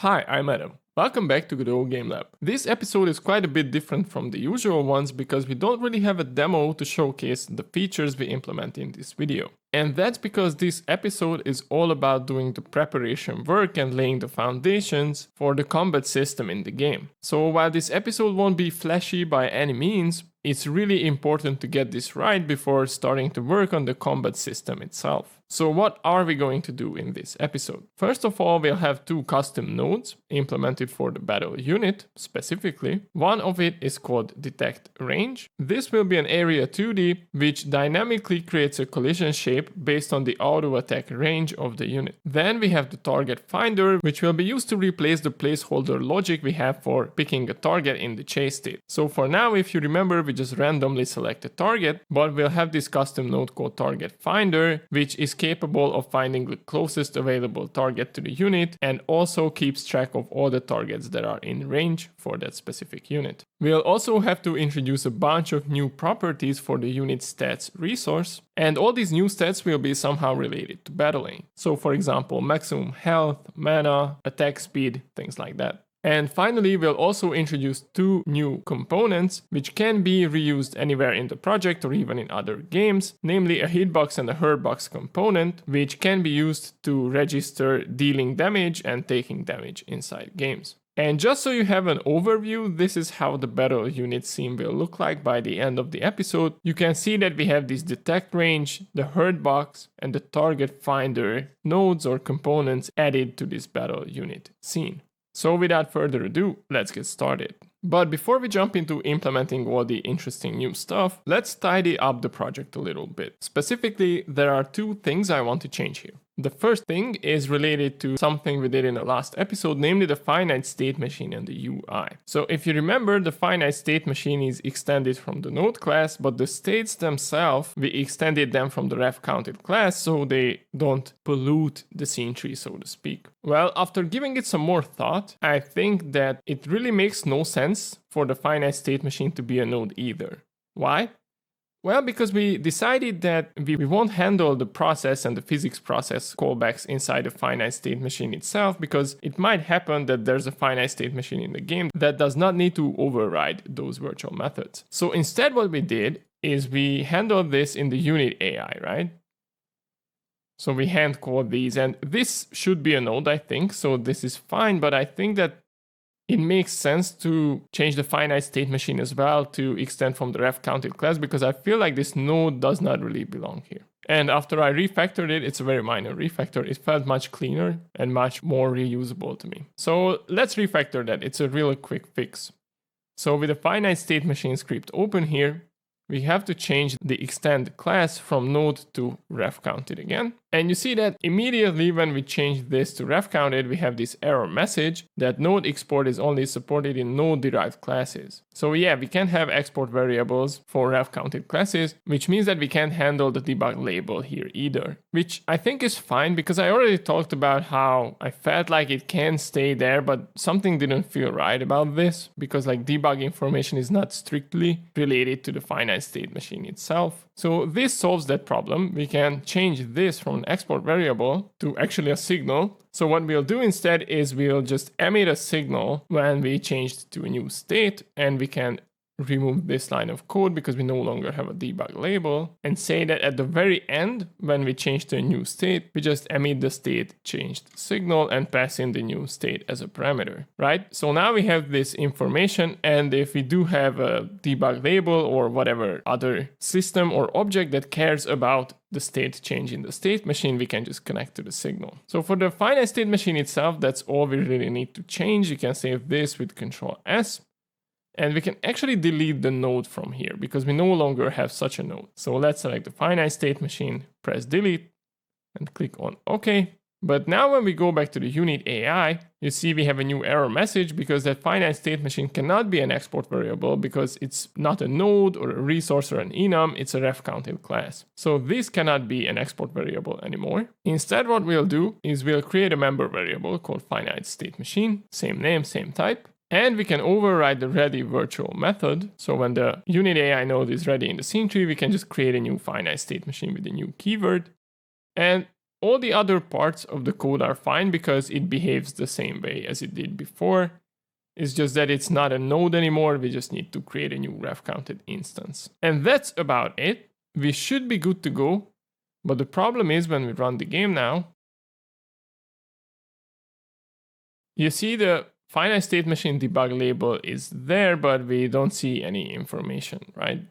Hi, I'm Adam. Welcome back to Godot Game Lab. This episode is quite a bit different from the usual ones because we don't really have a demo to showcase the features we implement in this video. And that's because this episode is all about doing the preparation work and laying the foundations for the combat system in the game. So while this episode won't be flashy by any means, it's really important to get this right before starting to work on the combat system itself. So what are we going to do in this episode? First of all, we'll have two custom nodes implemented for the battle unit specifically. One of it is called DetectRange. This will be an area 2D which dynamically creates a collision shape based on the auto attack range of the unit. Then we have the TargetFinder, which will be used to replace the placeholder logic we have for picking a target in the chase state. So for now, if you remember, we just randomly select a target, but we'll have this custom node called TargetFinder, which is capable of finding the closest available target to the unit and also keeps track of all the targets that are in range for that specific unit. We'll also have to introduce a bunch of new properties for the UnitStats resource, and all these new stats will be somehow related to battling. So for example, maximum health, mana, attack speed, things like that. And finally, we'll also introduce two new components which can be reused anywhere in the project or even in other games, namely a Hitbox and a Hurtbox component, which can be used to register dealing damage and taking damage inside games. And just so you have an overview, this is how the battle unit scene will look like by the end of the episode. You can see that we have this DetectRange, the Hurtbox, and the TargetFinder nodes or components added to this battle unit scene. So without further ado, let's get started. But before we jump into implementing all the interesting new stuff, let's tidy up the project a little bit. Specifically, there are two things I want to change here. The first thing is related to something we did in the last episode, namely the finite state machine and the UI. So if you remember, the finite state machine is extended from the node class, but the states themselves, we extended them from the ref counted class so they don't pollute the scene tree, so to speak. Well, after giving it some more thought, I think that it really makes no sense for the finite state machine to be a node either. Why? Well, because we decided that we won't handle the process and the physics process callbacks inside the finite state machine itself, because it might happen that there's a finite state machine in the game that does not need to override those virtual methods. So instead what we did is we handled this in the unit AI, right? So we hand code these, and this should be a node, I think, so this is fine, but I think that it makes sense to change the finite state machine as well to extend from the ref counted class, because I feel like this node does not really belong here. And after I refactored it, it's a very minor refactor, it felt much cleaner and much more reusable to me. So let's refactor that, it's a really quick fix. So with the finite state machine script open here, we have to change the extend class from node to ref counted again. And you see that immediately when we change this to ref counted, we have this error message that node export is only supported in node derived classes. So yeah, we can't have export variables for ref counted classes, which means that we can't handle the debug label here either, which I think is fine because I already talked about how I felt like it can stay there, but something didn't feel right about this because like debug information is not strictly related to the finite state machine itself. So this solves that problem. We can change this from an export variable to actually a signal. So what we'll do instead is we'll just emit a signal when we changed to a new state, and we can remove this line of code because we no longer have a debug label, and say that at the very end, when we change to a new state, we just emit the state changed signal and pass in the new state as a parameter, right? So now we have this information, and if we do have a debug label or whatever other system or object that cares about the state change in the state machine, we can just connect to the signal. So for the finite state machine itself, that's all we really need to change. You can save this with Control S. And we can actually delete the node from here because we no longer have such a node. So let's select the finite state machine, press delete, and click on OK. But now when we go back to the unit AI, you see we have a new error message because that finite state machine cannot be an export variable because it's not a node or a resource or an enum, it's a ref counted class. So this cannot be an export variable anymore. Instead, what we'll do is we'll create a member variable called finite state machine, same name, same type. And we can override the ready virtual method. So when the unit AI node is ready in the scene tree, we can just create a new finite state machine with a new keyword. And All the other parts of the code are fine because it behaves the same way as it did before. It's just that it's not a node anymore. We just need to create a new ref counted instance. And that's about it. We should be good to go. But the problem is when we run the game now, you see the finite state machine debug label is there, but we don't see any information, right?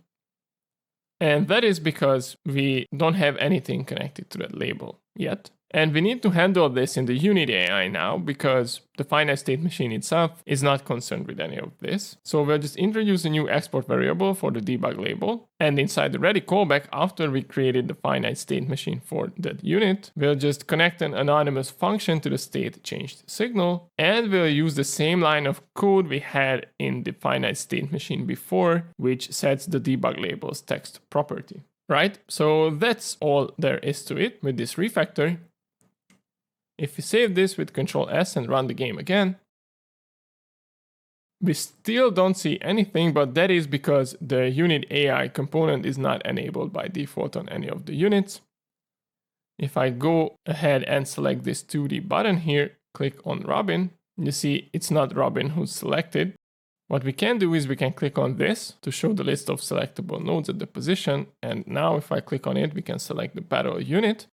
And that is because we don't have anything connected to that label yet. And we need to handle this in the Unit AI now because the finite state machine itself is not concerned with any of this. So we'll just introduce a new export variable for the debug label. And inside the ready callback, after we created the finite state machine for that unit, we'll just connect an anonymous function to the state changed signal. And we'll use the same line of code we had in the finite state machine before, which sets the debug label's text property. Right? So that's all there is to it with this refactor. If we save this with Control S and run the game again, we still don't see anything, but that is because the unit AI component is not enabled by default on any of the units. If I go ahead and select this 2D button here, click on Robin, you see it's not Robin who's selected. What we can do is we can click on this to show the list of selectable nodes at the position. And now if I click on it, we can select the battle unit.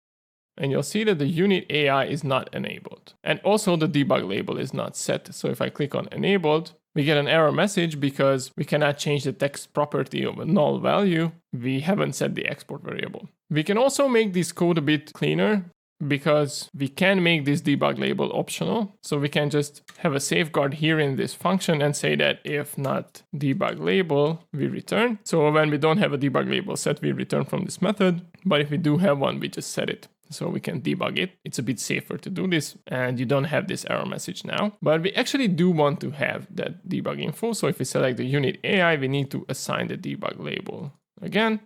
And you'll see that the unit AI is not enabled. And also the debug label is not set. So if I click on enabled, we get an error message because we cannot change the text property of a null value. We haven't set the export variable. We can also make this code a bit cleaner because we can make this debug label optional. So we can just have a safeguard here in this function and say that if not debug label, we return. So when we don't have a debug label set, we return from this method. But if we do have one, we just set it. So we can debug it. It's a bit safer to do this and you don't have this error message now. But we actually do want to have that debug info. So if we select the unit AI, we need to assign the debug label again.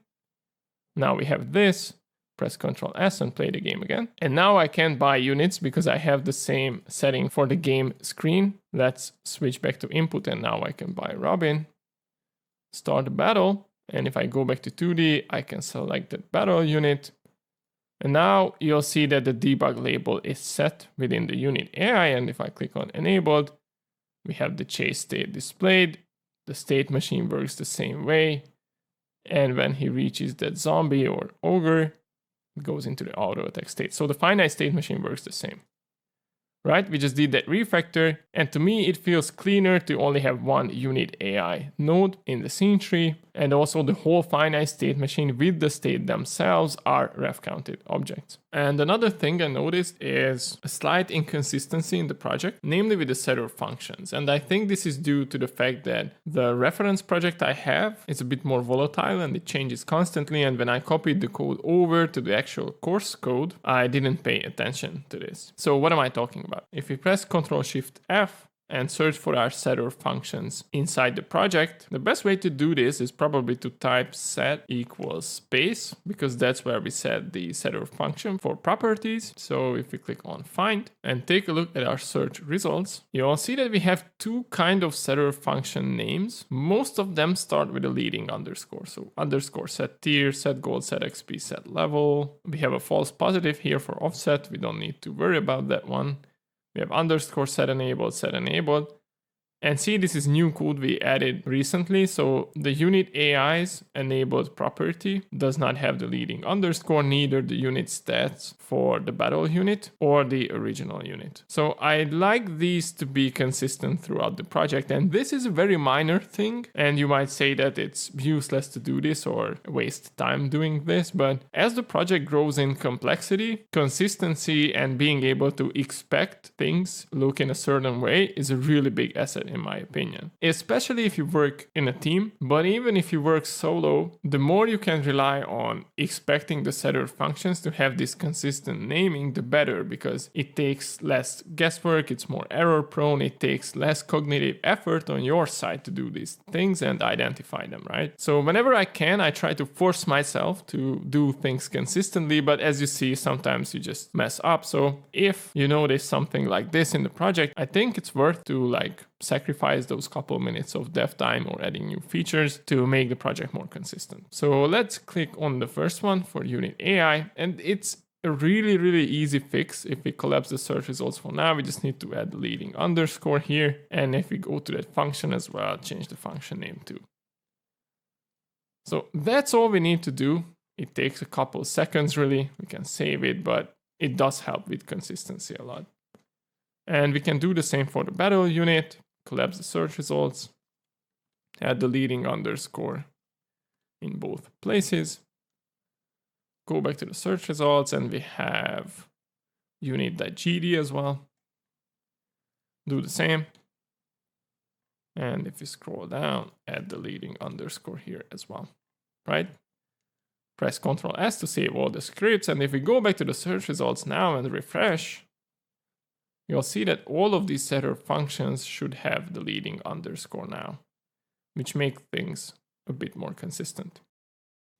Now we have this. Press Ctrl S and play the game again. And now I can't buy units because I have the same setting for the game screen. Let's switch back to input and now I can buy Robin. Start the battle. And if I go back to 2D, I can select the battle unit. And now you'll see that the debug label is set within the unit AI. And if I click on enabled, we have the chase state displayed. The state machine works the same way. And when he reaches that zombie or ogre, it goes into the auto attack state. So the finite state machine works the same. Right? We just did that refactor. And to me, it feels cleaner to only have one unit AI node in the scene tree. And also the whole finite state machine with the state themselves are ref counted objects. And another thing I noticed is a slight inconsistency in the project, namely with the setter functions. And I think this is due to the fact that the reference project I have is a bit more volatile and it changes constantly. And when I copied the code over to the actual course code, I didn't pay attention to this. So what am I talking about? If we press Ctrl-Shift-F, and search for our setter functions inside the project, the best way to do this is probably to type set equals space, because that's where we set the setter function for properties. So if we click on find and take a look at our search results, you'll see that we have two kind of setter function names. Most of them start with a leading underscore. So underscore set tier, set goal, set XP, set level. We have a false positive here for offset. We don't need to worry about that one. We have underscore set enabled, And see, this is new code we added recently. So the unit AI's enabled property does not have the leading underscore, neither the unit stats for the battle unit or the original unit. So I'd like these to be consistent throughout the project. And this is a very minor thing. And you might say that it's useless to do this or waste time doing this. But as the project grows in complexity, consistency and being able to expect things look in a certain way is a really big asset in my opinion, especially if you work in a team. But even if you work solo, the more you can rely on expecting the setter functions to have this consistent naming, the better, because it takes less guesswork, it's more error prone, it takes less cognitive effort on your side to do these things and identify them, right? So whenever I can, I try to force myself to do things consistently, but as you see, sometimes you just mess up. So if you notice something like this in the project, I think it's worth to sacrifice those couple minutes of dev time or adding new features to make the project more consistent. So let's click on the first one for unit AI, and it's a really, really easy fix. If we collapse the search results for now, we just need to add the leading underscore here. And if we go to that function as well, change the function name too. So that's all we need to do. It takes a couple seconds really. We can save it, but it does help with consistency a lot. And we can do the same for the battle unit, collapse the search results, add the leading underscore in both places. Go back to the search results and we have unit.gd as well. Do the same. And if you scroll down, add the leading underscore here as well, right? Press Ctrl S to save all the scripts. And if we go back to the search results now and refresh, you'll see that all of these setter functions should have the leading underscore now, which make things a bit more consistent.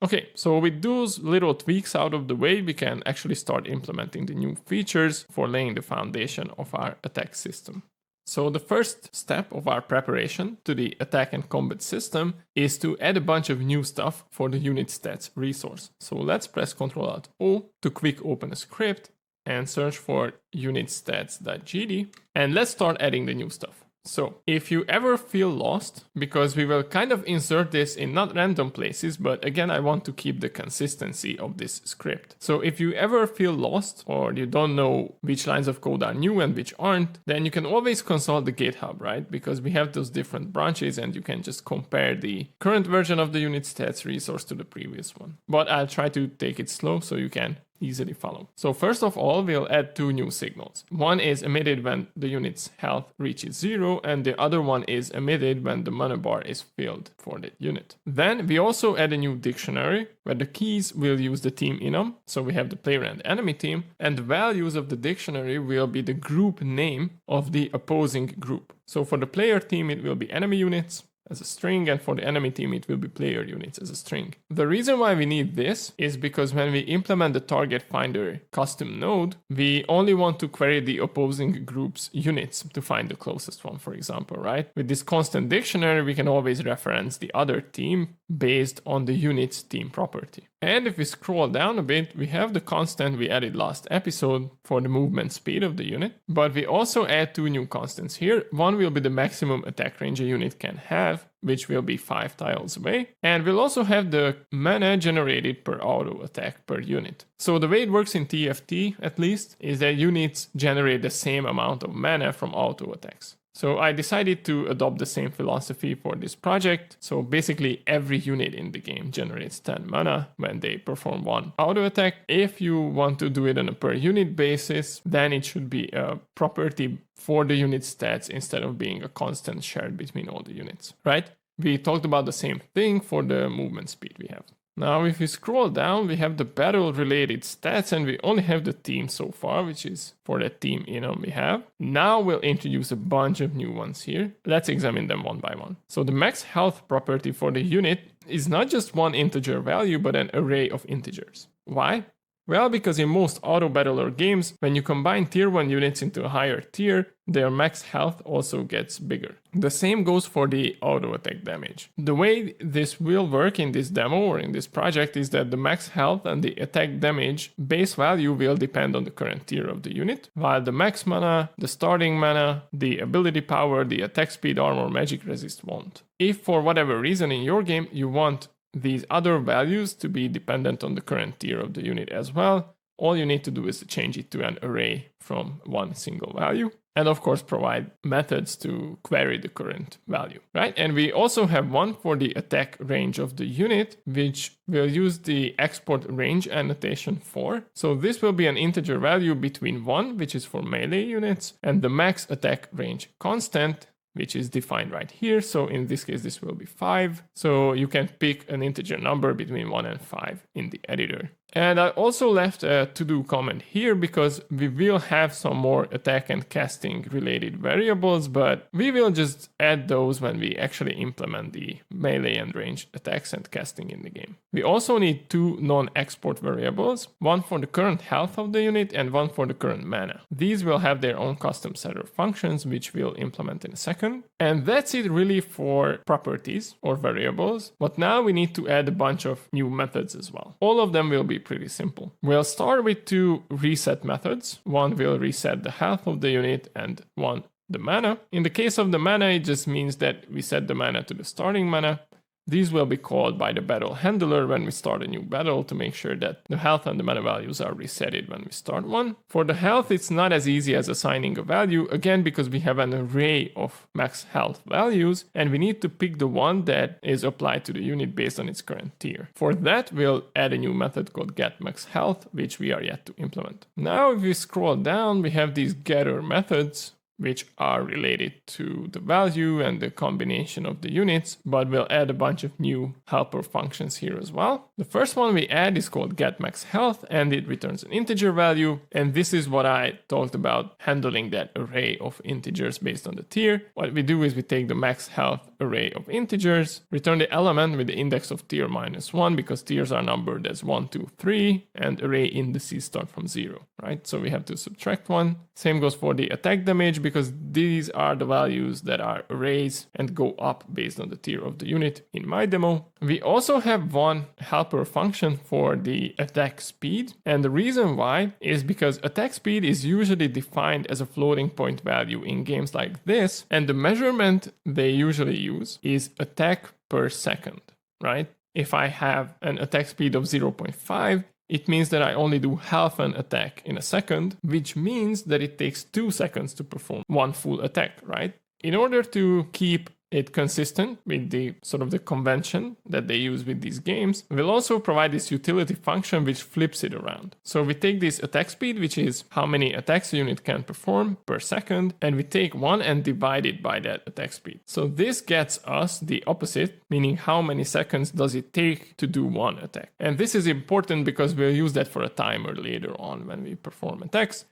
Okay, so with those little tweaks out of the way, we can actually start implementing the new features for laying the foundation of our attack system. So the first step of our preparation to the attack and combat system is to add a bunch of new stuff for the UnitStats resource. So let's press Ctrl-Alt-O to quick open a script and search for unitstats.gd, and let's start adding the new stuff. So if you ever feel lost, because we will kind of insert this in not random places, but again, I want to keep the consistency of this script. So if you ever feel lost or you don't know which lines of code are new and which aren't, then you can always consult the GitHub, right? Because we have those different branches and you can just compare the current version of the UnitStats resource to the previous one. But I'll try to take it slow so you can easily follow. So first of all, we'll add two new signals. One is emitted when the unit's health reaches 0, and the other one is emitted when the ManaBar is filled for that unit. Then we also add a new dictionary where the keys will use the team enum, so we have the player and enemy team, and the values of the dictionary will be the group name of the opposing group. So for the player team, it will be enemy units as a string, and for the enemy team it will be player units as a string. The reason why we need this is because when we implement the TargetFinder custom node, we only want to query the opposing group's units to find the closest one, for example, right? With this constant dictionary, we can always reference the other team based on the unit's team property. And if we scroll down a bit, we have the constant we added last episode for the movement speed of the unit, but we also add two new constants here. One will be the maximum attack range a unit can have, which will be 5 tiles away. And we'll also have the mana generated per auto attack per unit. So the way it works in TFT, at least, is that units generate the same amount of mana from auto attacks. So I decided to adopt the same philosophy for this project. So basically every unit in the game generates 10 mana when they perform one auto attack. If you want to do it on a per unit basis, then it should be a property for the unit stats instead of being a constant shared between all the units, right? We talked about the same thing for the movement speed we have. Now, if we scroll down, we have the battle-related stats, and we only have the team so far, which is for that team enum we have. Now we'll introduce a bunch of new ones here. Let's examine them one by one. So the max health property for the unit is not just one integer value, but an array of integers. Why? Well, because in most AutoBattler games, when you combine tier 1 units into a higher tier, their max health also gets bigger. The same goes for the auto attack damage. The way this will work in this demo or in this project is that the max health and the attack damage base value will depend on the current tier of the unit, while the max mana, the starting mana, the ability power, the attack speed, armor, magic resist won't. If for whatever reason in your game you want these other values to be dependent on the current tier of the unit as well, all you need to do is to change it to an array from one single value. And of course, provide methods to query the current value, right? And we also have one for the attack range of the unit, which we'll use the export range annotation for. So this will be an integer value between 1, which is for melee units, and the max attack range constant, which is defined right here. So in this case, this will be 5. So you can pick an integer number between 1 and 5 in the editor. And I also left a to-do comment here because we will have some more attack and casting related variables, but we will just add those when we actually implement the melee and ranged attacks and casting in the game. We also need 2 non-export variables, one for the current health of the unit and one for the current mana. These will have their own custom setter functions, which we'll implement in a second. And that's it really for properties or variables. But now we need to add a bunch of new methods as well. All of them will be pretty simple. We'll start with two reset methods. One will reset the health of the unit and one the mana. In the case of the mana, it just means that we set the mana to the starting mana. These will be called by the battle handler when we start a new battle to make sure that the health and the mana values are resetted when we start one. For the health, it's not as easy as assigning a value, again because we have an array of max health values and we need to pick the one that is applied to the unit based on its current tier. For that, we'll add a new method called getMaxHealth, which we are yet to implement. Now if we scroll down, we have these getter methods, which are related to the value and the combination of the units, but we'll add a bunch of new helper functions here as well. The first one we add is called getMaxHealth, and it returns an integer value. And this is what I talked about, handling that array of integers based on the tier. What we do is we take the max health array of integers, return the element with the index of tier -1, because tiers are numbered as 1, 2, 3, and array indices start from 0, right? So we have to subtract 1. Same goes for the attack damage, because these are the values that are arrays and go up based on the tier of the unit in my demo. We also have one helper function for the attack speed, and the reason why is because attack speed is usually defined as a floating point value in games like this, and the measurement they usually use is attack per second, right? If I have an attack speed of 0.5, it means that I only do half an attack in a second, which means that it takes 2 seconds to perform one full attack, right? In order to keep it consistent with the sort of the convention that they use with these games, we'll also provide this utility function which flips it around. So we take this attack speed, which is how many attacks a unit can perform per second, and we take 1 and divide it by that attack speed. So this gets us the opposite, meaning how many seconds does it take to do one attack. And this is important because we'll use that for a timer later on when we perform attacks.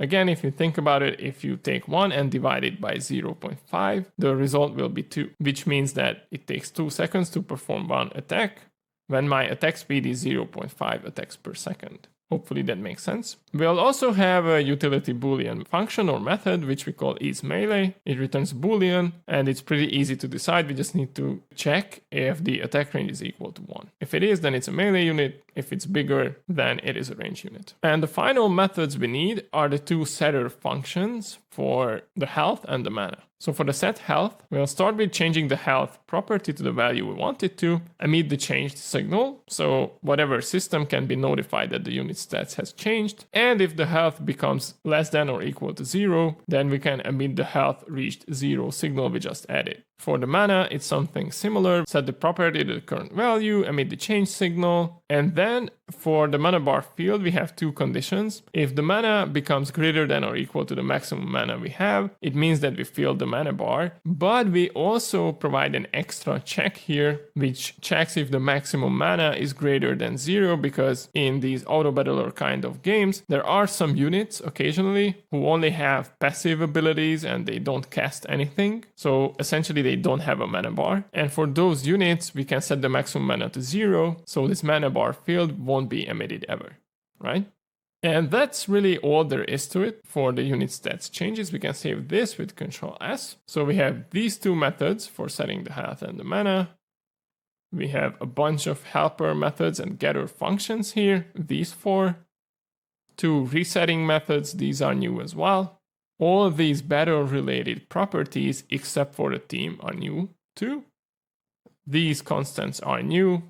Again, if you think about it, if you take 1 and divide it by 0.5, the result will be 2, which means that it takes 2 seconds to perform one attack when my attack speed is 0.5 attacks per second. Hopefully that makes sense. We'll also have a utility boolean function or method, which we call isMelee. It returns boolean, and it's pretty easy to decide. We just need to check if the attack range is equal to 1. If it is, then it's a melee unit. If it's bigger, then it is a range unit. And the final methods we need are the two setter functions for the health and the mana. So for the set health, we'll start with changing the health property to the value we want it to, emit the changed signal, so whatever system can be notified that the unit stats has changed, and if the health becomes less than or equal to 0, then we can emit the health reached 0 signal we just added. For the mana, it's something similar. Set the property to the current value, emit the change signal, and then for the ManaBar field, we have two conditions. If the mana becomes greater than or equal to the maximum mana we have, it means that we filled the ManaBar, but we also provide an extra check here, which checks if the maximum mana is greater than 0, because in these AutoBattler kind of games, there are some units occasionally who only have passive abilities and they don't cast anything. So essentially they don't have a mana bar. And for those units, we can set the maximum mana to 0, so this mana bar field won't be emitted ever, right? And that's really all there is to it. For the unit stats changes, we can save this with Control S. So we have these two methods for setting the health and the mana. We have a bunch of helper methods and getter functions here, these four. Two resetting methods, these are new as well. All of these battle-related properties, except for the team, are new too. These constants are new.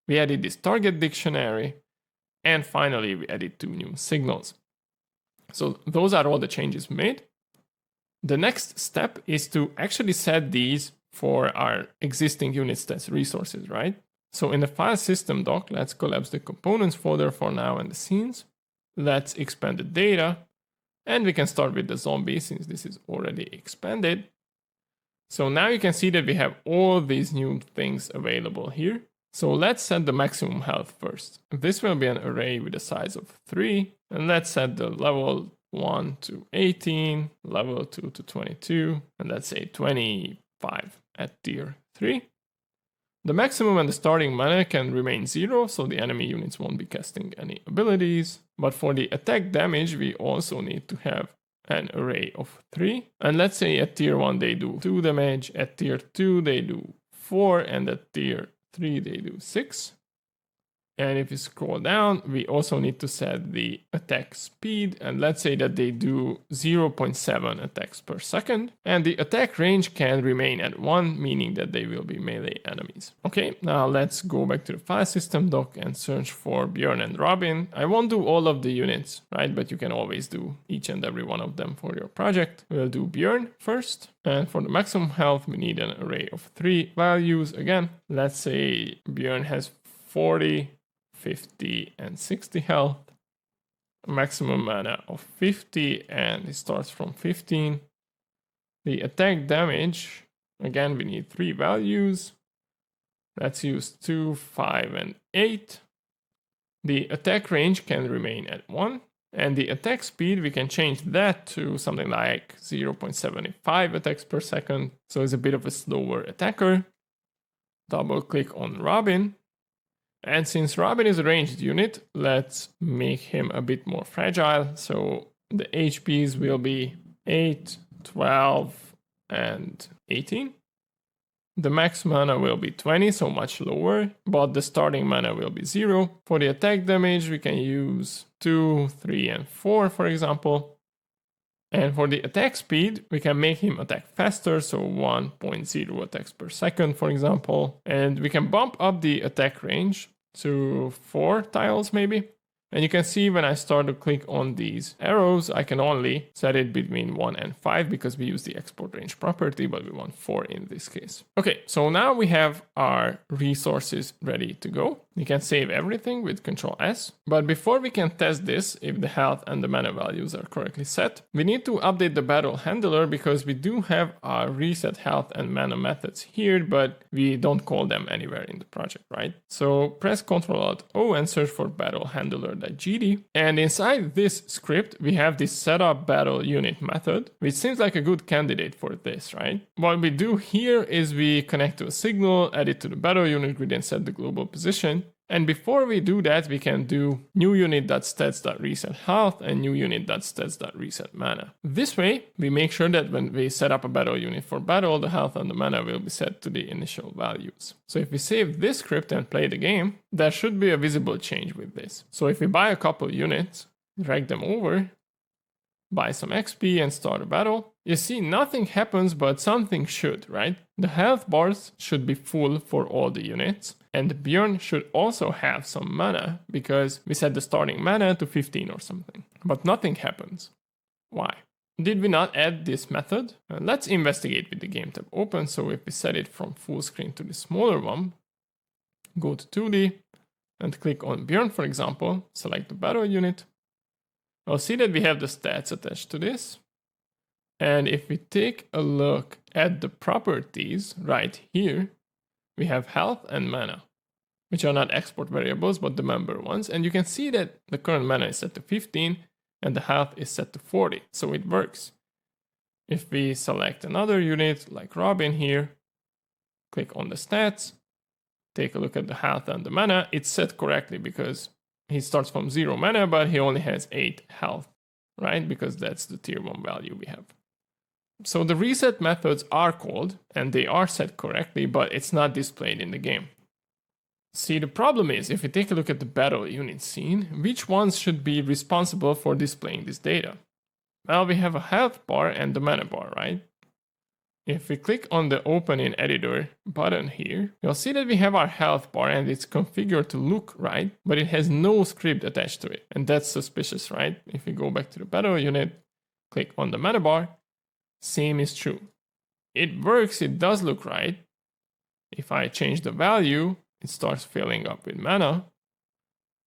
We added this target dictionary. And finally, we added two new signals. So those are all the changes we made. The next step is to actually set these for our existing UnitStats resources, right? So in the file system doc, let's collapse the components folder for now and the scenes. Let's expand the data. And we can start with the zombie since this is already expanded. So now you can see that we have all these new things available here. So let's set the maximum health first. This will be an array with a size of 3. And let's set the level 1 to 18, level 2 to 22, and let's say 25 at tier 3. The maximum and the starting mana can remain 0, so the enemy units won't be casting any abilities. But for the attack damage, we also need to have an array of 3. And let's say at tier 1 they do 2 damage, at tier 2 they do 4, and at tier 3 they do 6. And if you scroll down, we also need to set the attack speed. And let's say that they do 0.7 attacks per second. And the attack range can remain at 1, meaning that they will be melee enemies. Okay, now let's go back to the file system doc and search for Björn and Robin. I won't do all of the units, right? But you can always do each and every one of them for your project. We'll do Björn first. And for the maximum health, we need an array of 3 values. Again, let's say Björn has 40, 50, and 60 health. Maximum mana of 50, and it starts from 15. The attack damage, again, we need 3 values. Let's use 2, 5, and 8. The attack range can remain at 1. And the attack speed, we can change that to something like 0.75 attacks per second. So it's a bit of a slower attacker. Double click on Robin. And since Robin is a ranged unit, let's make him a bit more fragile. So the HPs will be 8, 12, and 18. The max mana will be 20, so much lower, but the starting mana will be 0. For the attack damage, we can use 2, 3, and 4, for example. And for the attack speed, we can make him attack faster, so 1.0 attacks per second, for example. And we can bump up the attack range to 4 tiles, maybe. And you can see when I start to click on these arrows, I can only set it between 1 and 5 because we use the export range property, but we want 4 in this case. Okay, so now we have our resources ready to go. You can save everything with Ctrl S. But before we can test this, if the health and the mana values are correctly set, we need to update the battle handler because we do have our reset health and mana methods here, but we don't call them anywhere in the project, right? So press Ctrl-Alt-O and search for battle handler.gd. And inside this script, we have this setup battle unit method, which seems like a good candidate for this, right? What we do here is we connect to a signal, add it to the battle unit grid and set the global position. And before we do that, we can do new unit.stats.reset health and new unit.stats.reset mana. This way, we make sure that when we set up a battle unit for battle, the health and the mana will be set to the initial values. So if we save this script and play the game, there should be a visible change with this. So if we buy a couple units, drag them over, buy some XP and start a battle, you see nothing happens, but something should, right? The health bars should be full for all the units. And Björn should also have some mana because we set the starting mana to 15 or something. But nothing happens. Why? Did we not add this method? Let's investigate with the game tab open. So if we set it from full screen to the smaller one, go to 2D and click on Björn, for example, select the battle unit. I'll see that we have the stats attached to this. And if we take a look at the properties right here, we have health and mana, which are not export variables, but the member ones. And you can see that the current mana is set to 15 and the health is set to 40. So it works. If we select another unit like Robin here, click on the stats, take a look at the health and the mana, it's set correctly because he starts from 0 mana, but he only has 8 health, right? Because that's the tier 1 value we have. So the reset methods are called and they are set correctly, but it's not displayed in the game. See, the problem is if we take a look at the battle unit scene, which ones should be responsible for displaying this data? Well, we have a health bar and the mana bar, right? If we click on the open in editor button here, you'll see that we have our health bar and it's configured to look right, but it has no script attached to it. And that's suspicious, right? If we go back to the battle unit, click on the mana bar, same is true. It works, it does look right. If I change the value, it starts filling up with mana.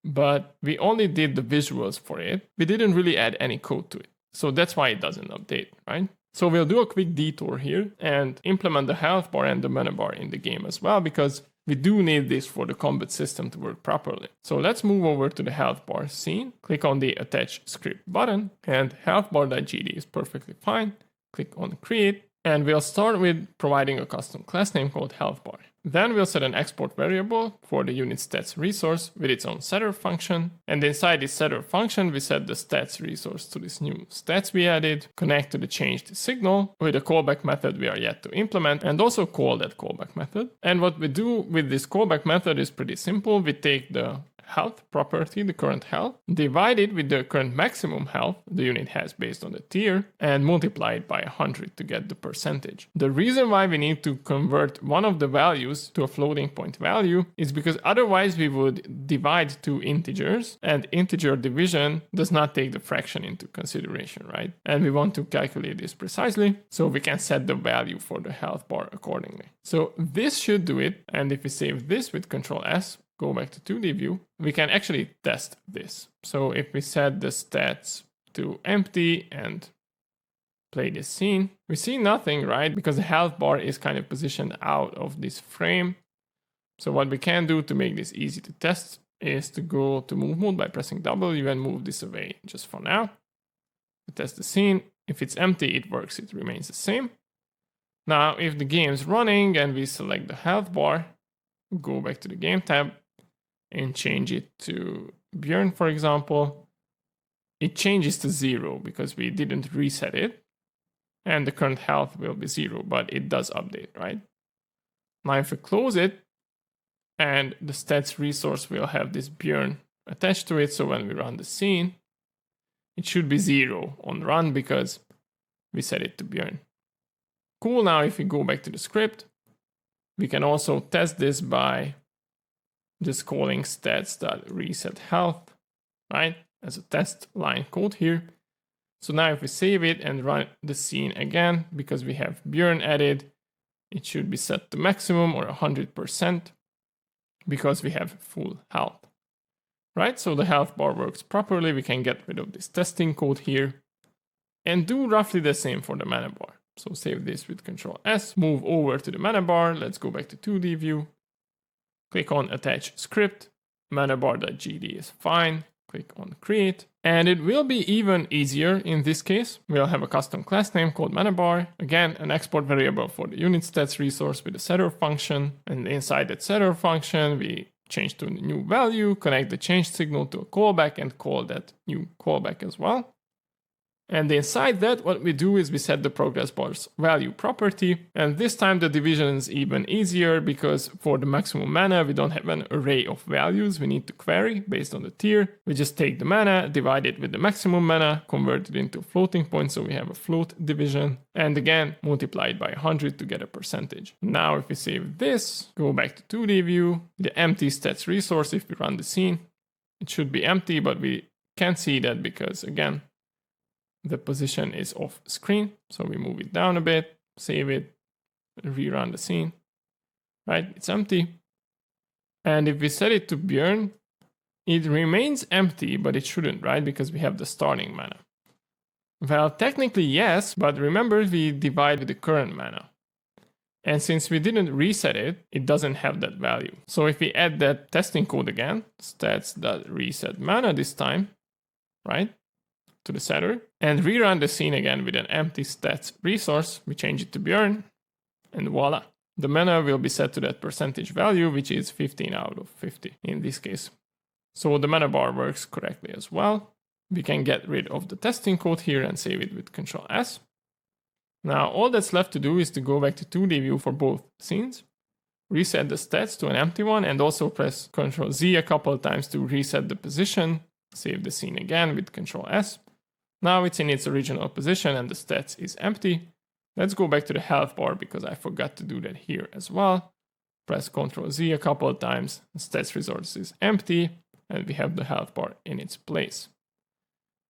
But we only did the visuals for it. We didn't really add any code to it. So that's why it doesn't update, right? So we'll do a quick detour here and implement the health bar and the mana bar in the game as well, because we do need this for the combat system to work properly. So let's move over to the health bar scene, click on the attach script button, and healthbar.gd is perfectly fine. Click on create, and we'll start with providing a custom class name called HealthBar. Then we'll set an export variable for the UnitStats resource with its own setter function. And inside this setter function, we set the stats resource to this new stats we added, connect to the changed signal with a callback method we are yet to implement, and also call that callback method. And what we do with this callback method is pretty simple. We take the health property, the current health, divide it with the current maximum health the unit has based on the tier, and multiply it by 100 to get the percentage. The reason why we need to convert one of the values to a floating point value is because otherwise we would divide two integers, and integer division does not take the fraction into consideration, right? And we want to calculate this precisely so we can set the value for the health bar accordingly. So this should do it, and if we save this with Ctrl S, go back to 2D view, we can actually test this. So if we set the stats to empty and play this scene, we see nothing, right? Because the health bar is kind of positioned out of this frame. So what we can do to make this easy to test is to go to move mode by pressing W and move this away just for now. We test the scene. If it's empty, it works, it remains the same. Now, if the game's running and we select the health bar, go back to the game tab and change it to Björn, for example, it changes to 0 because we didn't reset it. And the current health will be 0, but it does update, right? Now, if we close it, and the stats resource will have this Björn attached to it, so when we run the scene, it should be 0 on run because we set it to Björn. Cool, now if we go back to the script, we can also test this by just calling stats.resetHealth, right? As a test line code here. So now if we save it and run the scene again, because we have Björn added, it should be set to maximum or 100% because we have full health, right? So the health bar works properly. We can get rid of this testing code here and do roughly the same for the ManaBar. So save this with Ctrl S, move over to the ManaBar. Let's go back to 2D view. Click on attach script, manabar.gd is fine, click on create, and it will be even easier in this case. We'll have a custom class name called ManaBar, again an export variable for the UnitStats resource with a setter function, and inside that setter function we change to a new value, connect the change signal to a callback and call that new callback as well. And inside that, what we do is we set the progress bar's value property. And this time the division is even easier because for the maximum mana, we don't have an array of values we need to query based on the tier. We just take the mana, divide it with the maximum mana, convert it into a floating point, so we have a float division. And again, multiply it by 100 to get a percentage. Now if we save this, go back to 2D view, the empty stats resource, if we run the scene, it should be empty, but we can't see that because again, the position is off screen, so we move it down a bit, save it, rerun the scene, right? It's empty. And if we set it to Björn, it remains empty, but it shouldn't, right? Because we have the starting mana. Well, technically yes, but remember we divide with the current mana. And since we didn't reset it, it doesn't have that value. So if we add that testing code again, stats.resetMana this time, right? To the setter, and rerun the scene again with an empty stats resource, we change it to Björn, and voila. The mana will be set to that percentage value, which is 15 out of 50 in this case. So the mana bar works correctly as well. We can get rid of the testing code here and save it with Ctrl S. Now all that's left to do is to go back to 2D view for both scenes, reset the stats to an empty one, and also press Ctrl Z a couple of times to reset the position, save the scene again with Ctrl S. Now it's in its original position and the stats is empty. Let's go back to the health bar because I forgot to do that here as well. Press Ctrl Z a couple of times, the stats resource is empty, and we have the health bar in its place.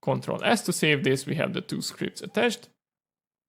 Ctrl S to save this, we have the two scripts attached.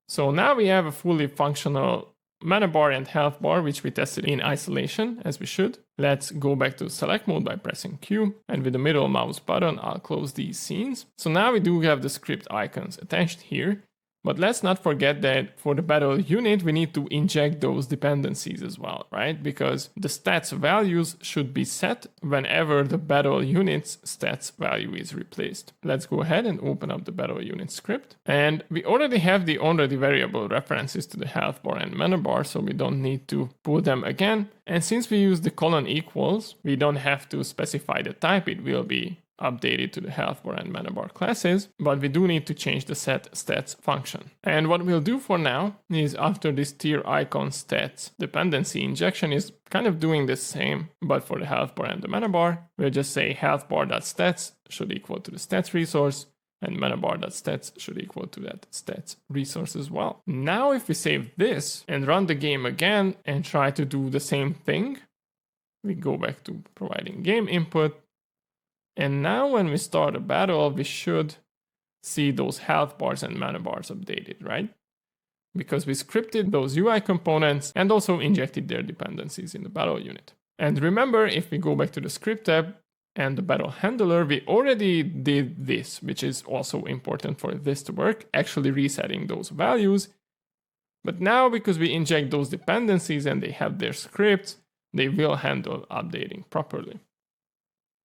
So now we have a fully functional ManaBar and health bar, which we tested in isolation, as we should. Let's go back to select mode by pressing Q, and with the middle mouse button, I'll close these scenes. So now we do have the script icons attached here, but let's not forget that for the battle unit, we need to inject those dependencies as well, right? Because the stats values should be set whenever the battle unit's stats value is replaced. Let's go ahead and open up the battle unit script. And we already have the already variable references to the health bar and mana bar, so we don't need to pull them again. And since we use the colon equals, we don't have to specify the type, it will be updated to the HealthBar and ManaBar classes, but we do need to change the setStats function. And what we'll do for now is after this tier icon stats dependency injection is kind of doing the same, but for the HealthBar and the ManaBar, we'll just say healthbar.stats should equal to the stats resource, and ManaBar.stats should equal to that stats resource as well. Now if we save this and run the game again and try to do the same thing, we go back to providing game input. And now when we start a battle, we should see those health bars and mana bars updated, right? Because we scripted those UI components and also injected their dependencies in the battle unit. And remember, if we go back to the script tab and the battle handler, we already did this, which is also important for this to work, actually resetting those values. But now, because we inject those dependencies and they have their scripts, they will handle updating properly.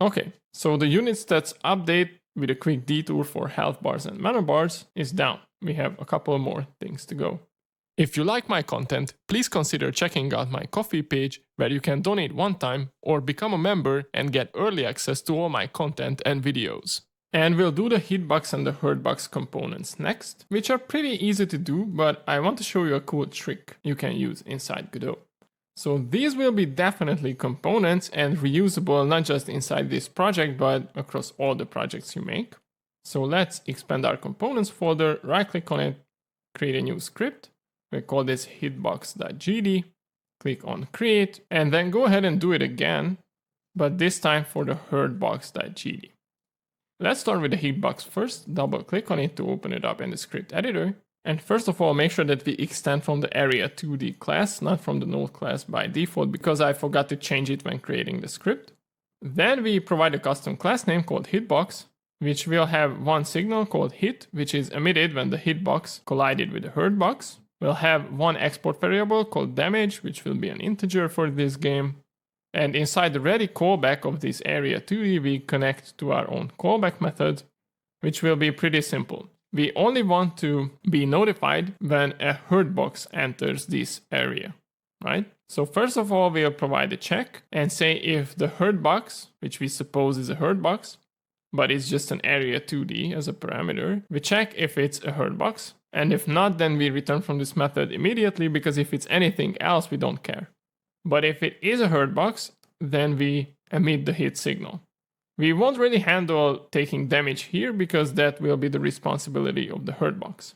Okay, so the UnitStats update with a quick detour for health bars and mana bars is down. We have a couple more things to go. If you like my content, please consider checking out my Ko-fi page where you can donate one time or become a member and get early access to all my content and videos. And we'll do the Hitbox and the Hurtbox components next, which are pretty easy to do, but I want to show you a cool trick you can use inside Godot. So these will be definitely components and reusable not just inside this project, but across all the projects you make. So let's expand our components folder, right click on it, create a new script. We call this hitbox.gd, click on create, and then go ahead and do it again, but this time for the hurtbox.gd. Let's start with the hitbox first, double click on it to open it up in the script editor. And first of all, make sure that we extend from the area2d class, not from the node class by default, because I forgot to change it when creating the script. Then we provide a custom class name called hitbox, which will have one signal called hit, which is emitted when the hitbox collided with the hurtbox. We'll have one export variable called damage, which will be an integer for this game. And inside the ready callback of this area2d, we connect to our own callback method, which will be pretty simple. We only want to be notified when a Hurtbox enters this area, right? So first of all, we'll provide a check and say if the Hurtbox, which we suppose is a Hurtbox, but it's just an area2d as a parameter, we check if it's a Hurtbox. And if not, then we return from this method immediately, because if it's anything else, we don't care. But if it is a Hurtbox, then we emit the hit signal. We won't really handle taking damage here because that will be the responsibility of the Hurtbox.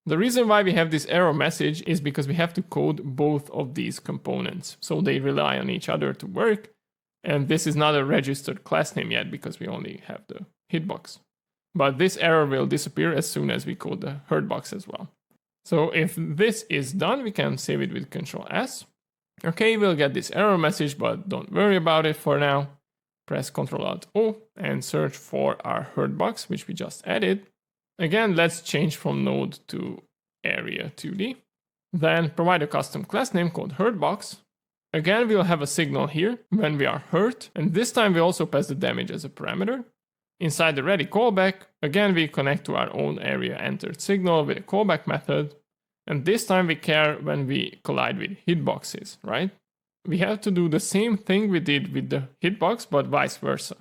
The reason why we have this error message is because we have to code both of these components, so they rely on each other to work, and this is not a registered class name yet because we only have the hitbox. But this error will disappear as soon as we code the Hurtbox as well. So if this is done, we can save it with Ctrl S. Okay, we'll get this error message, but don't worry about it for now. Press Ctrl Alt O and search for our Hurtbox, which we just added. Again, let's change from node to area2d. Then provide a custom class name called Hurtbox. Again, we'll have a signal here when we are hurt, and this time we also pass the damage as a parameter. Inside the ready callback, again we connect to our own area entered signal with a callback method, and this time we care when we collide with hitboxes, right? We have to do the same thing we did with the hitbox, but vice versa.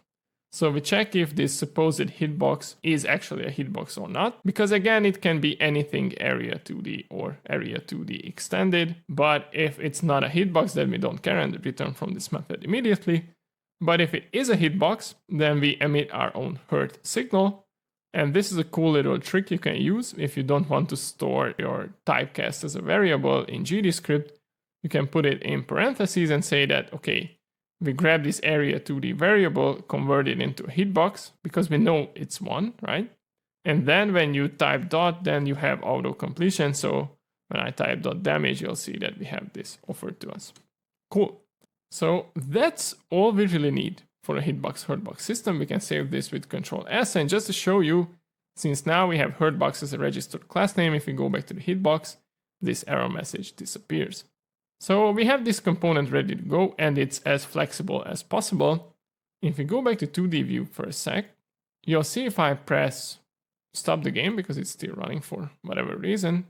So we check if this supposed hitbox is actually a hitbox or not, because again, it can be anything area2d or area2d extended, but if it's not a hitbox, then we don't care and return from this method immediately. But if it is a hitbox, then we emit our own hurt signal. And this is a cool little trick you can use if you don't want to store your typecast as a variable in GDScript. You can put it in parentheses and say that, okay, we grab this area2d variable, convert it into a hitbox, because we know it's one, right? And then when you type dot, then you have auto completion. So when I type dot damage, you'll see that we have this offered to us. Cool. So that's all we really need for a hitbox Hurtbox system. We can save this with Ctrl S, and just to show you, since now we have Hurtbox as a registered class name, if we go back to the hitbox, this error message disappears. So we have this component ready to go, and it's as flexible as possible. If we go back to 2D view for a sec, you'll see if I press stop the game, because it's still running for whatever reason.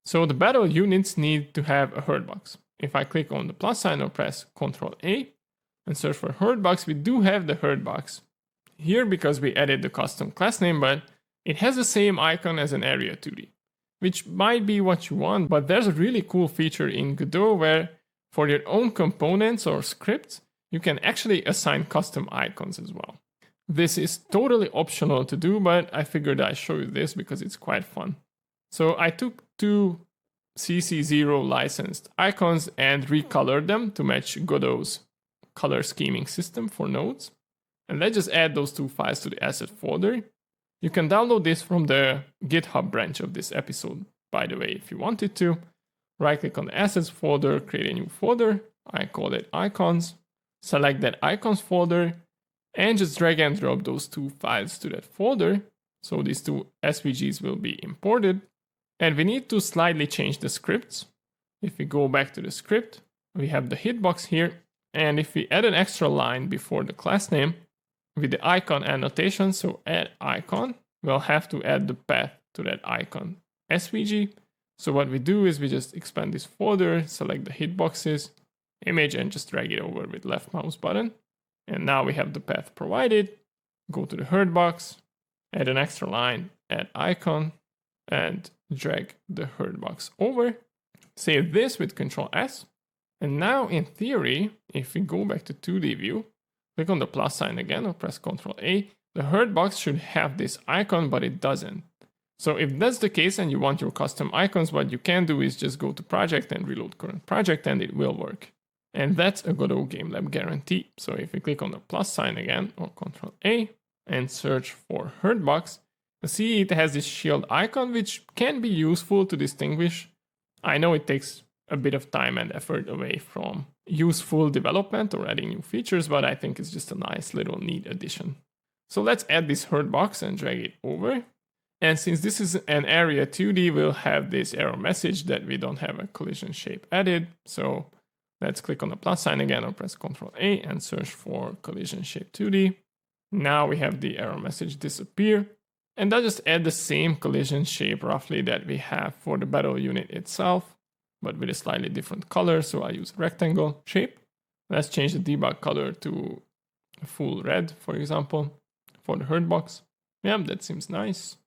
So the battle units need to have a Hurtbox. If I click on the plus sign or press Ctrl A and search for Hurtbox, we do have the Hurtbox. here because we added the custom class name, but it has the same icon as an area 2D, which might be what you want, but there's a really cool feature in Godot where for your own components or scripts, you can actually assign custom icons as well. This is totally optional to do, but I figured I'd show you this because it's quite fun. So I took two CC0 licensed icons and recolored them to match Godot's color scheming system for nodes. And let's just add those two files to the asset folder. You can download this from the GitHub branch of this episode, by the way, if you wanted to. Right click on the assets folder, create a new folder. I call it icons. Select that icons folder and just drag and drop those two files to that folder. So these two SVGs will be imported. And we need to slightly change the scripts. If we go back to the script, we have the hitbox here. And if we add an extra line before the class name with the icon annotation, so add icon, we'll have to add the path to that icon SVG. So what we do is we just expand this folder, select the hitboxes, image, and just drag it over with left mouse button. And now we have the path provided. Go to the Hurtbox, add an extra line, add icon, and drag the Hurtbox over. Save this with Ctrl S. And now in theory, if we go back to 2D view, click on the plus sign again or press Ctrl A, the Hurtbox should have this icon, but it doesn't. So if that's the case and you want your custom icons, what you can do is just go to project and reload current project and it will work. And that's a Godot Game Lab guarantee. So if we click on the plus sign again or Ctrl A and search for Hurtbox, you see it has this shield icon, which can be useful to distinguish. I know it takes a bit of time and effort away from useful development or adding new features, but I think it's just a nice little neat addition. So let's add this Hurtbox and drag it over. And since this is an area 2D, we'll have this error message that we don't have a collision shape added. So let's click on the plus sign again or press Ctrl A and search for collision shape 2D. Now we have the error message disappear. And I'll just add the same collision shape roughly that we have for the battle unit itself, but with a slightly different color. So I use rectangle shape. Let's change the debug color to full red, for example, for the Hurtbox. Yeah, that seems nice.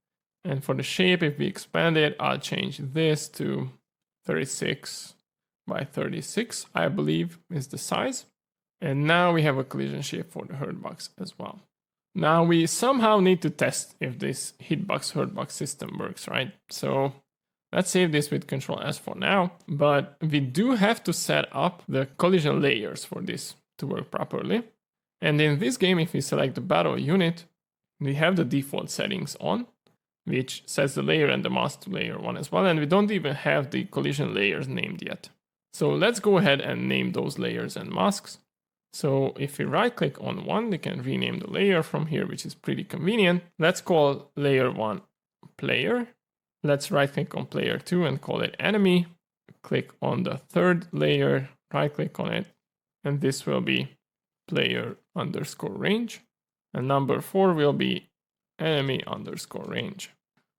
And for the shape, if we expand it, I'll change this to 36 by 36, I believe is the size. And now we have a collision shape for the Hurtbox as well. Now we somehow need to test if this Hitbox Hurtbox system works, right? So let's save this with Ctrl S for now, but we do have to set up the collision layers for this to work properly. And in this game, if we select the battle unit, we have the default settings on, which sets the layer and the mask to layer 1 as well. And we don't even have the collision layers named yet. So let's go ahead and name those layers and masks. So if we right click on one, we can rename the layer from here, which is pretty convenient. Let's call layer 1 player. Let's right click on player 2 and call it enemy. Click on the third layer, right click on it. And this will be player underscore range. And number 4 will be enemy underscore range.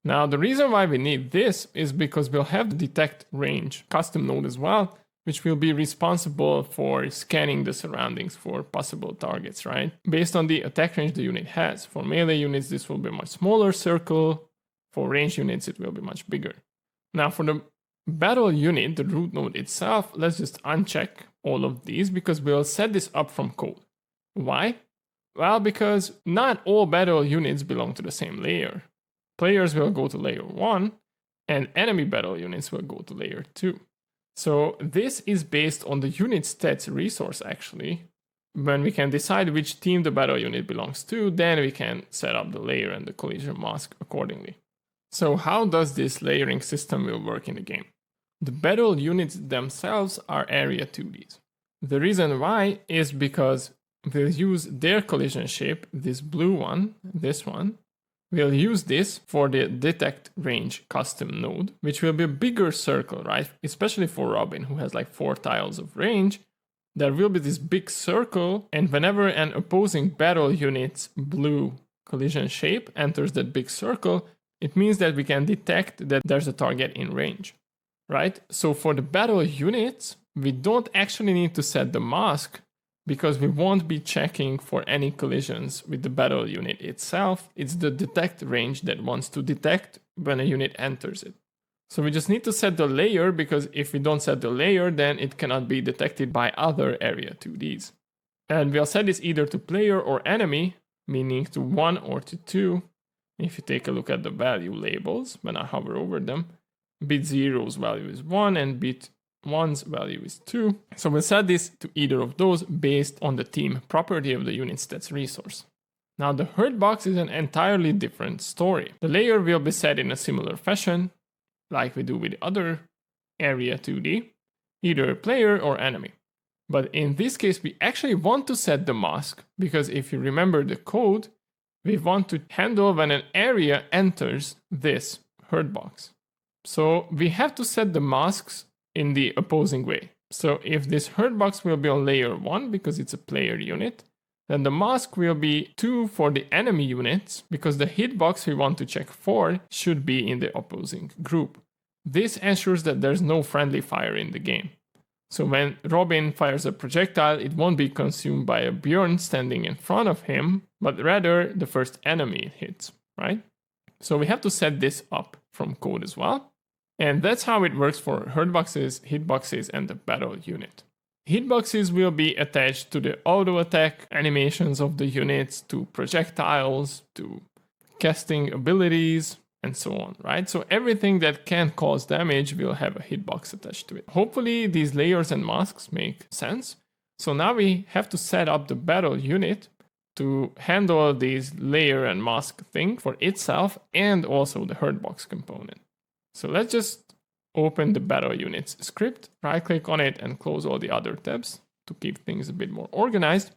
Now, the reason why we need this is because we'll have the DetectRange custom node as well, which will be responsible for scanning the surroundings for possible targets, right? Based on the attack range the unit has. For melee units, this will be a much smaller circle. For range units, it will be much bigger. Now, for the battle unit, the root node itself, let's just uncheck all of these because we'll set this up from code. Why? Well, because not all battle units belong to the same layer. Players will go to layer 1, and enemy battle units will go to layer 2. So this is based on the UnitStats resource, actually. When we can decide which team the battle unit belongs to, then we can set up the layer and the collision mask accordingly. So how does this layering system will work in the game? The battle units themselves are area 2Ds. The reason why is because we'll use their collision shape, this blue one, this one. We'll use this for the DetectRange custom node, which will be a bigger circle, right? Especially for Robin, who has like 4 tiles of range. There will be this big circle, and whenever an opposing battle unit's blue collision shape enters that big circle, it means that we can detect that there's a target in range, right? So for the battle units, we don't actually need to set the mask, because we won't be checking for any collisions with the battle unit itself. It's the DetectRange that wants to detect when a unit enters it. So we just need to set the layer, because if we don't set the layer, then it cannot be detected by other area 2Ds. And we'll set this either to player or enemy, meaning to 1 or to 2. If you take a look at the value labels, when I hover over them, bit 0's value is 1 and bit 1's value is 2. So we'll set this to either of those based on the team property of the UnitStats resource. Now the Hurtbox is an entirely different story. The layer will be set in a similar fashion, like we do with other area 2D, either player or enemy. But in this case, we actually want to set the mask, because if you remember the code, we want to handle when an area enters this Hurtbox. So we have to set the masks in the opposing way. So if this Hurtbox will be on layer 1 because it's a player unit, then the mask will be 2 for the enemy units, because the hitbox we want to check for should be in the opposing group. This ensures that there's no friendly fire in the game. So when Robin fires a projectile, it won't be consumed by a Bjorn standing in front of him, but rather the first enemy it hits, right? So we have to set this up from code as well. And that's how it works for Hurtboxes, hitboxes, and the battle unit. Hitboxes will be attached to the auto attack animations of the units, to projectiles, to casting abilities, and so on, right? So everything that can cause damage will have a hitbox attached to it. Hopefully these layers and masks make sense. So now we have to set up the battle unit to handle this layer and mask thing for itself and also the Hurtbox component. So let's just open the battle units script, right click on it and close all the other tabs to keep things a bit more organized.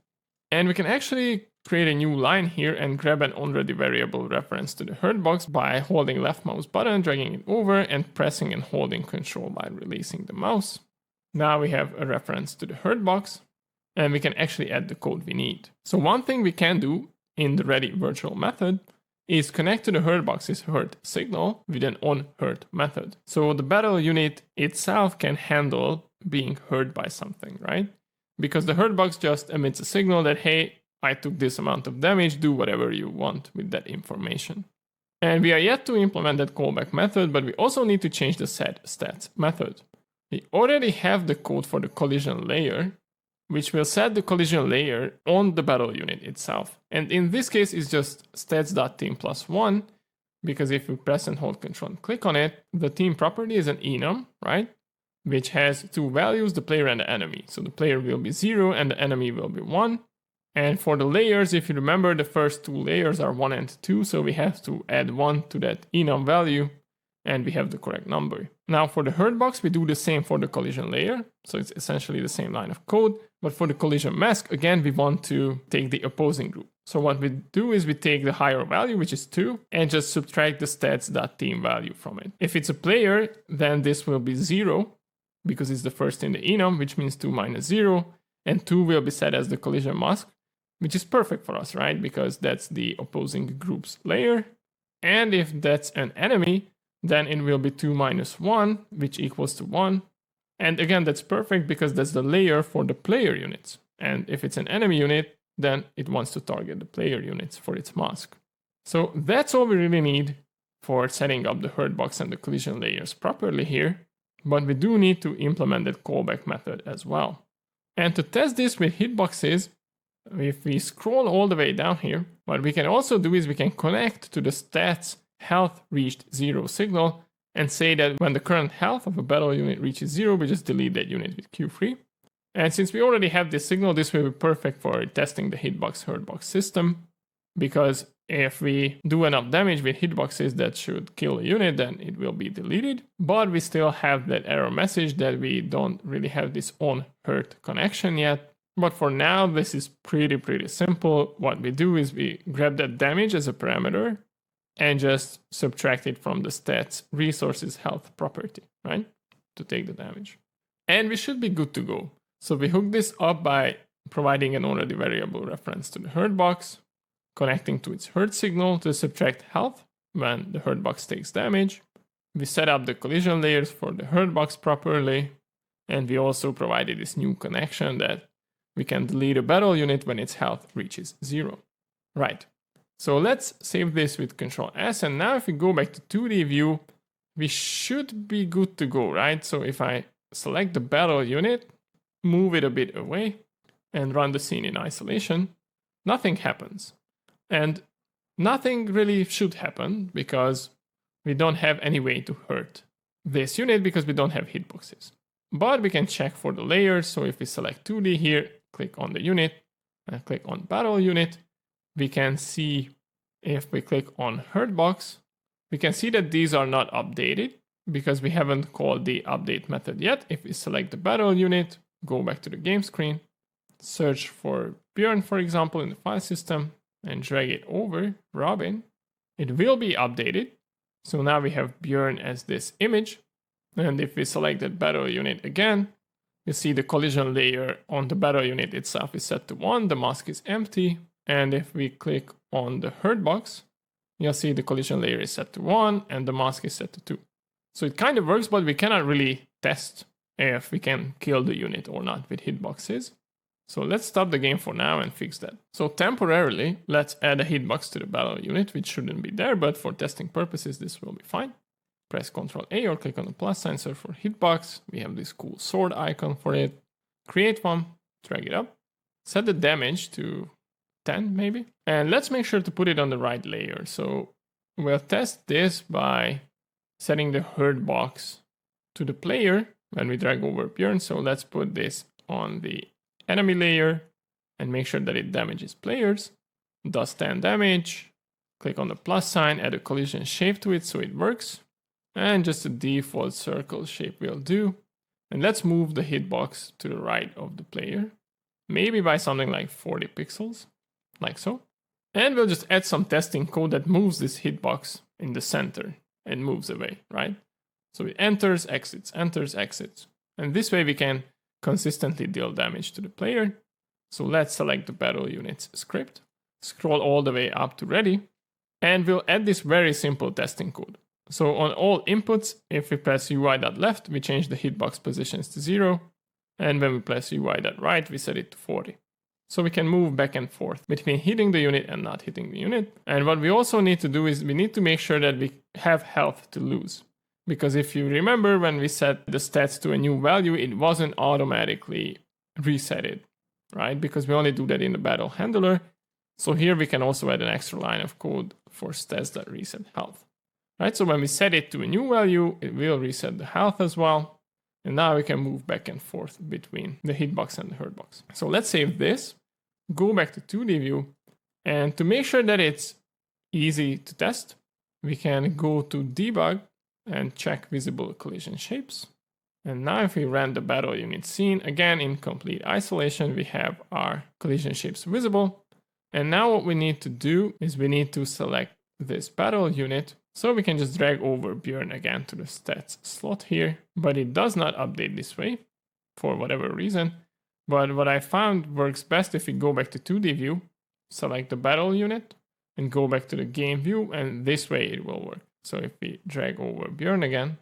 And we can actually create a new line here and grab an already variable reference to the Hurtbox by holding left mouse button, dragging it over, and pressing and holding Control by releasing the mouse. Now we have a reference to the Hurtbox, and we can actually add the code we need. So one thing we can do in the ready virtual method is connect to the Hurtbox's hurt signal with an onHurt method. So the battle unit itself can handle being hurt by something, right? Because the Hurtbox just emits a signal that, hey, I took this amount of damage, do whatever you want with that information. And we are yet to implement that callback method, but we also need to change the setStats method. We already have the code for the collision layer, which will set the collision layer on the battle unit itself. And in this case, it's just stats.team+1, because if you press and hold Control and click on it, the team property is an enum, right? Which has two values, the player and the enemy. So the player will be 0 and the enemy will be 1. And for the layers, if you remember, the first two layers are 1 and 2, so we have to add 1 to that enum value, and we have the correct number. Now for the Hurtbox, we do the same for the collision layer, so it's essentially the same line of code. But for the collision mask, again, we want to take the opposing group. So what we do is we take the higher value, which is 2, and just subtract the stats.team value from it. If it's a player, then this will be 0, because it's the first in the enum, which means 2 minus 0, and 2 will be set as the collision mask, which is perfect for us, right? Because that's the opposing group's layer. And if that's an enemy, then it will be 2 minus 1, which equals to 1. And again, that's perfect because that's the layer for the player units. And if it's an enemy unit, then it wants to target the player units for its mask. So that's all we really need for setting up the Hurtbox and the collision layers properly here. But we do need to implement that callback method as well. And to test this with hitboxes, if we scroll all the way down here, what we can also do is we can connect to the stats health reached 0 signal and say that when the current health of a battle unit reaches 0, we just delete that unit with Q3. And since we already have this signal, this will be perfect for testing the hitbox Hurtbox system, because if we do enough damage with hitboxes that should kill a unit, then it will be deleted. But we still have that error message that we don't really have this onHurt connection yet. But for now, this is pretty simple. What we do is we grab that damage as a parameter and just subtract it from the stats resources health property, right? To take the damage. And we should be good to go. So we hook this up by providing an already variable reference to the Hurtbox, connecting to its hurt signal to subtract health when the Hurtbox takes damage. We set up the collision layers for the Hurtbox properly, and we also provided this new connection that we can delete a battle unit when its health reaches 0. Right. So let's save this with Control S. And now if we go back to 2D view, we should be good to go, right? So if I select the battle unit, move it a bit away, and run the scene in isolation, nothing happens. And nothing really should happen because we don't have any way to hurt this unit because we don't have hitboxes. But we can check for the layers. So if we select 2D here, click on the unit, and click on battle unit, we can see if we click on Hurtbox, we can see that these are not updated because we haven't called the update method yet. If we select the battle unit, go back to the game screen, search for Björn, for example, in the file system, and drag it over Robin, it will be updated. So now we have Björn as this image. And if we select that battle unit again, you see the collision layer on the battle unit itself is set to 1, the mask is empty. And if we click on the Hurtbox, you'll see the collision layer is set to 1 and the mask is set to 2. So it kind of works, but we cannot really test if we can kill the unit or not with hitboxes. So let's stop the game for now and fix that. So temporarily, let's add a hitbox to the battle unit, which shouldn't be there, but for testing purposes, this will be fine. Press Ctrl A or click on the plus sign, search for hitbox. We have this cool sword icon for it. Create one, drag it up, set the damage to 10 maybe. And let's make sure to put it on the right layer. So we'll test this by setting the Hurtbox to the player when we drag over Björn. So let's put this on the enemy layer and make sure that it damages players. Does 10 damage. Click on the plus sign, add a collision shape to it so it works. And just a default circle shape will do. And let's move the hitbox to the right of the player. Maybe by something like 40 pixels, like so. And we'll just add some testing code that moves this hitbox in the center and moves away, right? So it enters, exits, enters, exits. And this way we can consistently deal damage to the player. So let's select the battle units script, scroll all the way up to ready, and we'll add this very simple testing code. So on all inputs, if we press UI.left, we change the hitbox positions to 0. And when we press UI.right, we set it to 40. So we can move back and forth between hitting the unit and not hitting the unit. And what we also need to do is we need to make sure that we have health to lose. Because if you remember, when we set the stats to a new value, it wasn't automatically resetted, right? Because we only do that in the battle handler. So here we can also add an extra line of code for stats.reset health. Right, so when we set it to a new value, it will reset the health as well. And now we can move back and forth between the hitbox and the Hurtbox. So let's save this, go back to 2D view, and to make sure that it's easy to test, we can go to debug and check visible collision shapes. And now if we run the battle unit scene, again in complete isolation, we have our collision shapes visible. And now what we need to do is we need to select this battle unit. So we can just drag over Björn again to the stats slot here, but it does not update this way for whatever reason. But what I found works best if we go back to 2D view, select the battle unit, and go back to the game view, and this way it will work. So if we drag over Björn again,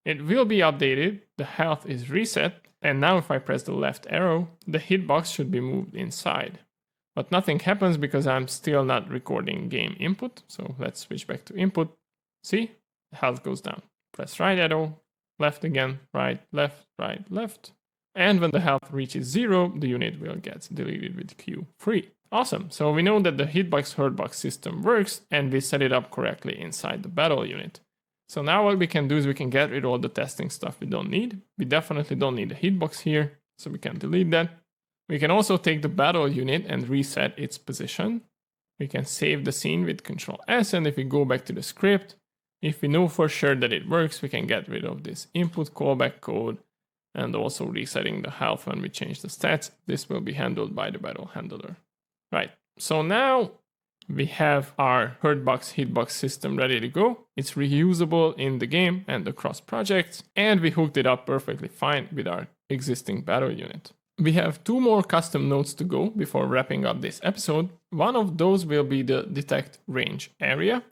it will be updated, the health is reset, and now if I press the left arrow, the hitbox should be moved inside. But nothing happens because I'm still not recording game input. So let's switch back to input. See, the health goes down. Press right arrow, left again, right, left, right, left. And when the health reaches 0, the unit will get deleted with Q3. Awesome, so we know that the hitbox Hurtbox system works and we set it up correctly inside the battle unit. So now what we can do is we can get rid of all the testing stuff we don't need. We definitely don't need the hitbox here, so we can delete that. We can also take the battle unit and reset its position. We can save the scene with Ctrl S, and if we go back to the script, if we know for sure that it works, we can get rid of this input callback code and also resetting the health when we change the stats. This will be handled by the battle handler. Right, so now we have our Hurtbox hitbox system ready to go. It's reusable in the game and across projects, and we hooked it up perfectly fine with our existing battle unit. We have 2 more custom nodes to go before wrapping up this episode. One of those will be the DetectRange area.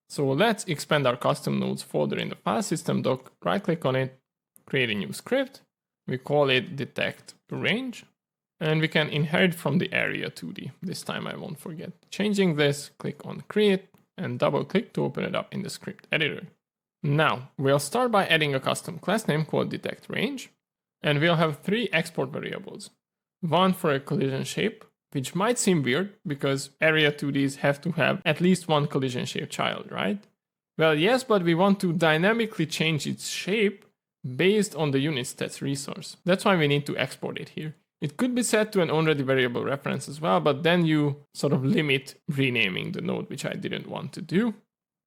So let's expand our custom nodes folder in the file system doc, right click on it, create a new script. We call it DetectRange. And we can inherit from the area 2D. This time I won't forget changing this. Click on create and double click to open it up in the script editor. Now we'll start by adding a custom class name called DetectRange. And we'll have 3 export variables. One for a collision shape, which might seem weird because area 2Ds have to have at least one collision shape child, right? Well, yes, but we want to dynamically change its shape based on the UnitStats resource. That's why we need to export it here. It could be set to an already variable reference as well, but then you sort of limit renaming the node, which I didn't want to do.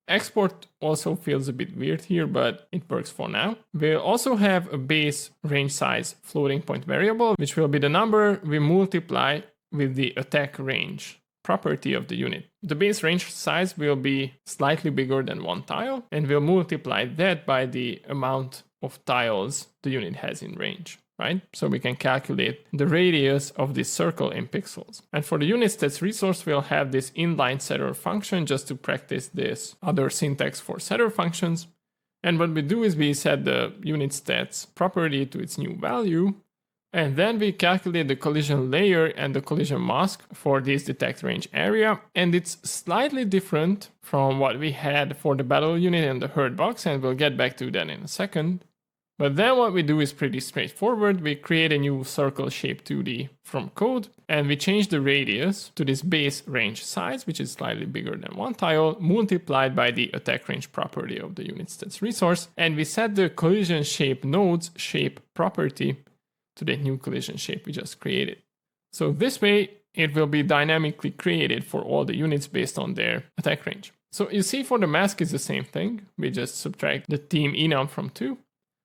Export also feels a bit weird here, but it works for now. We'll also have a base range size floating point variable, which will be the number we multiply with the attack range property of the unit. The base range size will be slightly bigger than 1 tile, and we'll multiply that by the amount of tiles the unit has in range, right? So we can calculate the radius of this circle in pixels. And for the UnitStats resource, we'll have this inline setter function just to practice this other syntax for setter functions. And what we do is we set the UnitStats property to its new value, and then we calculate the collision layer and the collision mask for this detect range area. And it's slightly different from what we had for the battle unit and the Hurtbox, and we'll get back to that in a second. But then what we do is pretty straightforward. We create a new circle shape 2D from code, and we change the radius to this base range size, which is slightly bigger than 1 tile, multiplied by the attack range property of the UnitStats resource. And we set the collision shape nodes shape property to the new collision shape we just created. So this way, it will be dynamically created for all the units based on their attack range. So you see for the mask is the same thing. We just subtract the team enum from 2.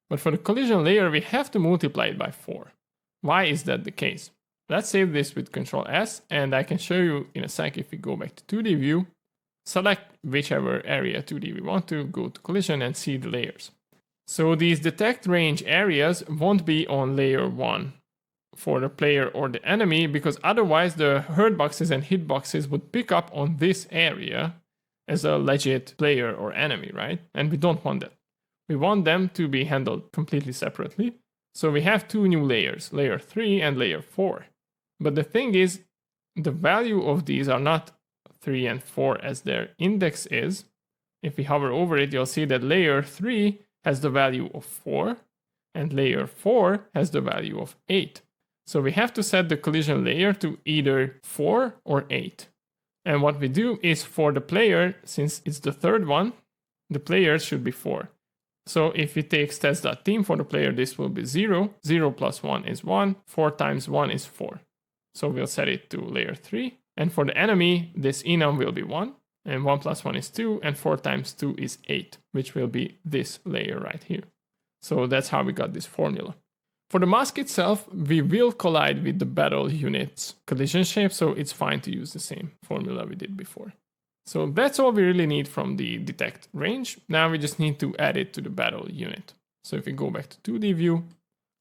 But for the collision layer, we have to multiply it by 4. Why is that the case? Let's save this with Ctrl S, and I can show you in a sec. If we go back to 2D view, select whichever area 2D we want to, go to collision and see the layers. So these detect range areas won't be on layer 1 for the player or the enemy, because otherwise the Hurtboxes and Hitboxes would pick up on this area as a legit player or enemy, right? And we don't want that. We want them to be handled completely separately. So we have 2 new layers, layer 3 and layer 4. But the thing is, the value of these are not 3 and 4 as their index is. If we hover over it, you'll see that layer 3 has the value of 4, and layer 4 has the value of 8. So we have to set the collision layer to either 4 or 8. And what we do is for the player, since it's the third one, the player should be 4. So if we take stats.team for the player, this will be 0. 0 plus 1 is 1. 4 times 1 is 4. So we'll set it to layer 3. And for the enemy, this enum will be 1. And 1 plus 1 is 2. And 4 times 2 is 8, which will be this layer right here. So that's how we got this formula. For the mask itself, we will collide with the battle unit's collision shape. So it's fine to use the same formula we did before. So that's all we really need from the detect range. Now we just need to add it to the battle unit. So if we go back to 2D view,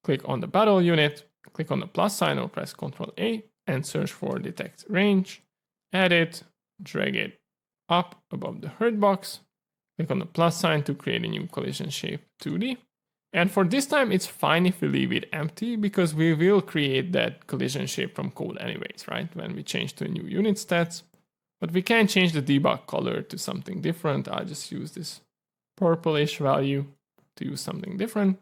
click on the battle unit, click on the plus sign or press Ctrl A and search for detect range, add it, drag it up above the Hurtbox, click on the plus sign to create a new collision shape 2D. And for this time, it's fine if we leave it empty because we will create that collision shape from code anyways, right? When we change to a new unit stats. But we can change the debug color to something different. I'll just use this purplish value to use something different.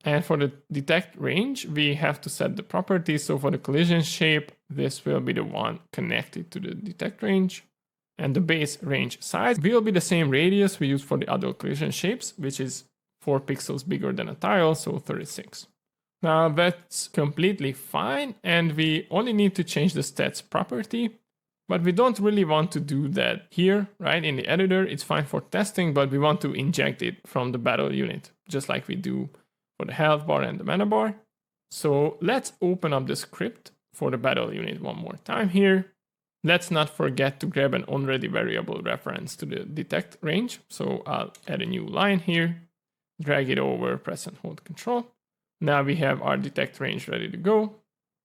And for the detect range, we have to set the properties. So for the collision shape, this will be the one connected to the detect range. And the base range size will be the same radius we use for the other collision shapes, which is 4 pixels bigger than a tile, so 36. Now that's completely fine. And we only need to change the stats property. But we don't really want to do that here, right? In the editor, it's fine for testing, but we want to inject it from the battle unit, just like we do for the HealthBar and the ManaBar. So let's open up the script for the battle unit one more time here. Let's not forget to grab an already variable reference to the detect range. So I'll add a new line here, drag it over, press and hold Control. Now we have our detect range ready to go.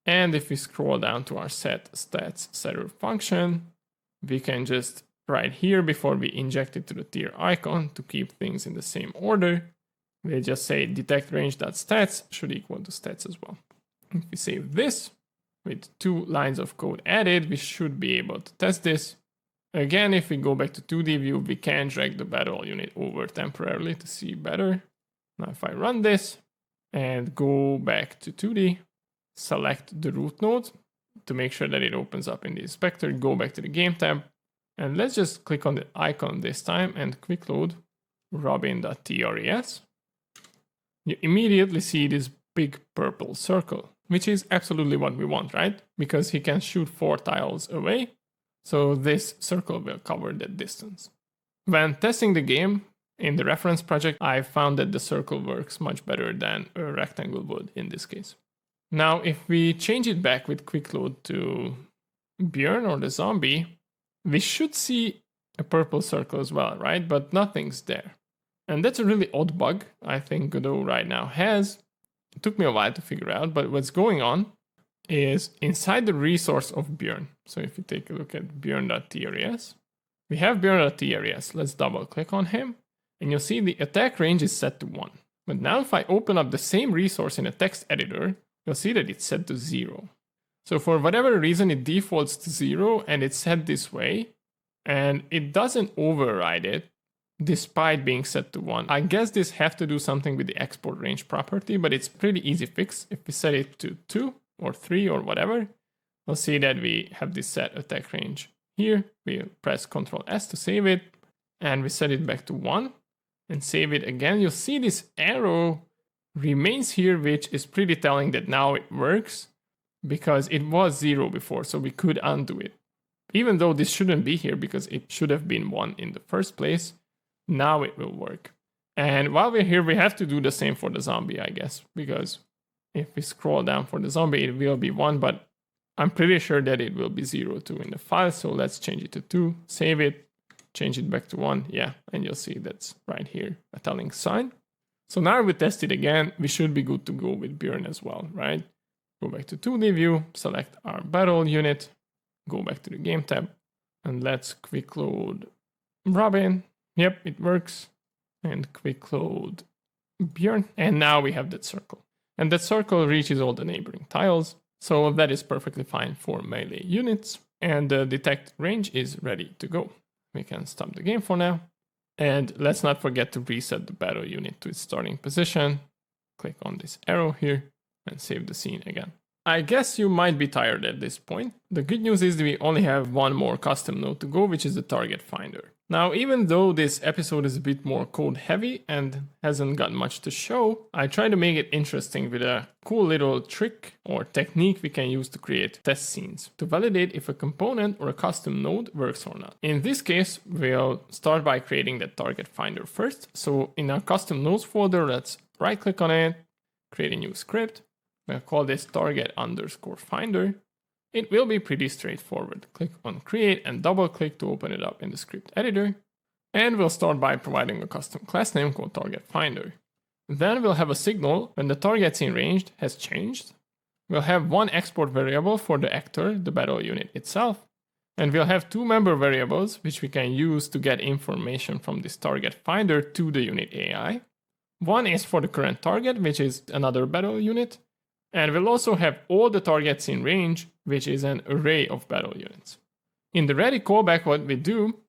And if we scroll down to our set stats setter function, we can just right here before we inject it to the tier icon to keep things in the same order, we'll just say detect range.stats should equal to stats as well. If we save this, with 2 lines of code added, we should be able to test this. Again, if we go back to 2D view, we can drag the battle unit over temporarily to see better. Now if I run this and go back to 2D, select the root node to make sure that it opens up in the inspector, go back to the game tab, and let's just click on the icon this time and quick load robin.tres. You immediately see this big purple circle, which is absolutely what we want, right? Because he can shoot 4 tiles away. So this circle will cover that distance. When testing the game in the reference project, I found that the circle works much better than a rectangle would in this case. Now, if we change it back with quick load to Björn or the zombie, we should see a purple circle as well, right? But nothing's there. And that's a really odd bug I think Godot right now has. It took me a while to figure out, but what's going on is inside the resource of Björn. So if you take a look at Björn.trs, we have Björn.trs. Let's double click on him and you'll see the attack range is set to 1. But now if I open up the same resource in a text editor, you'll see that it's set to 0. So for whatever reason, it defaults to 0 and it's set this way and it doesn't override it despite being set to 1. I guess this has to do something with the export range property, but it's pretty easy fix. If we set it to 2 or 3 or whatever, we'll see that we have this set attack range here. We press Ctrl S to save it and we set it back to 1 and save it again. You'll see this arrow remains here, which is pretty telling that now it works because it was 0 before, so we could undo it. Even though this shouldn't be here because it should have been 1 in the first place, now it will work. And while we're here, we have to do the same for the zombie, I guess, because if we scroll down for the zombie, it will be 1, but I'm pretty sure that it will be 0 too in the file. So let's change it to 2, save it, change it back to 1. Yeah, and you'll see that's right here, a telling sign. So now we test it again. We should be good to go with Björn as well, right? Go back to 2D view, select our battle unit, go back to the game tab, and let's quick load Robin. Yep, it works. And quick load Björn. And now we have that circle. And that circle reaches all the neighboring tiles. So that is perfectly fine for melee units. And the detect range is ready to go. We can stop the game for now. And let's not forget to reset the battle unit to its starting position. Click on this arrow here and save the scene again. I guess you might be tired at this point. The good news is that we only have one more custom node to go, which is the TargetFinder. Now, even though this episode is a bit more code heavy and hasn't got much to show, I try to make it interesting with a cool little trick or technique we can use to create test scenes to validate if a component or a custom node works or not. In this case, we'll start by creating the TargetFinder first. So in our custom nodes folder, let's right click on it, create a new script. We'll call this target_finder. It will be pretty straightforward. Click on create and double click to open it up in the script editor. And we'll start by providing a custom class name called TargetFinder. Then we'll have a signal when the target scene range has changed. We'll have one export variable for the actor, the battle unit itself. And we'll have two member variables which we can use to get information from this TargetFinder to the unit AI. One is for the current target, which is another battle unit. And we'll also have all the targets in range, which is an array of battle units. In the ready callback, what we do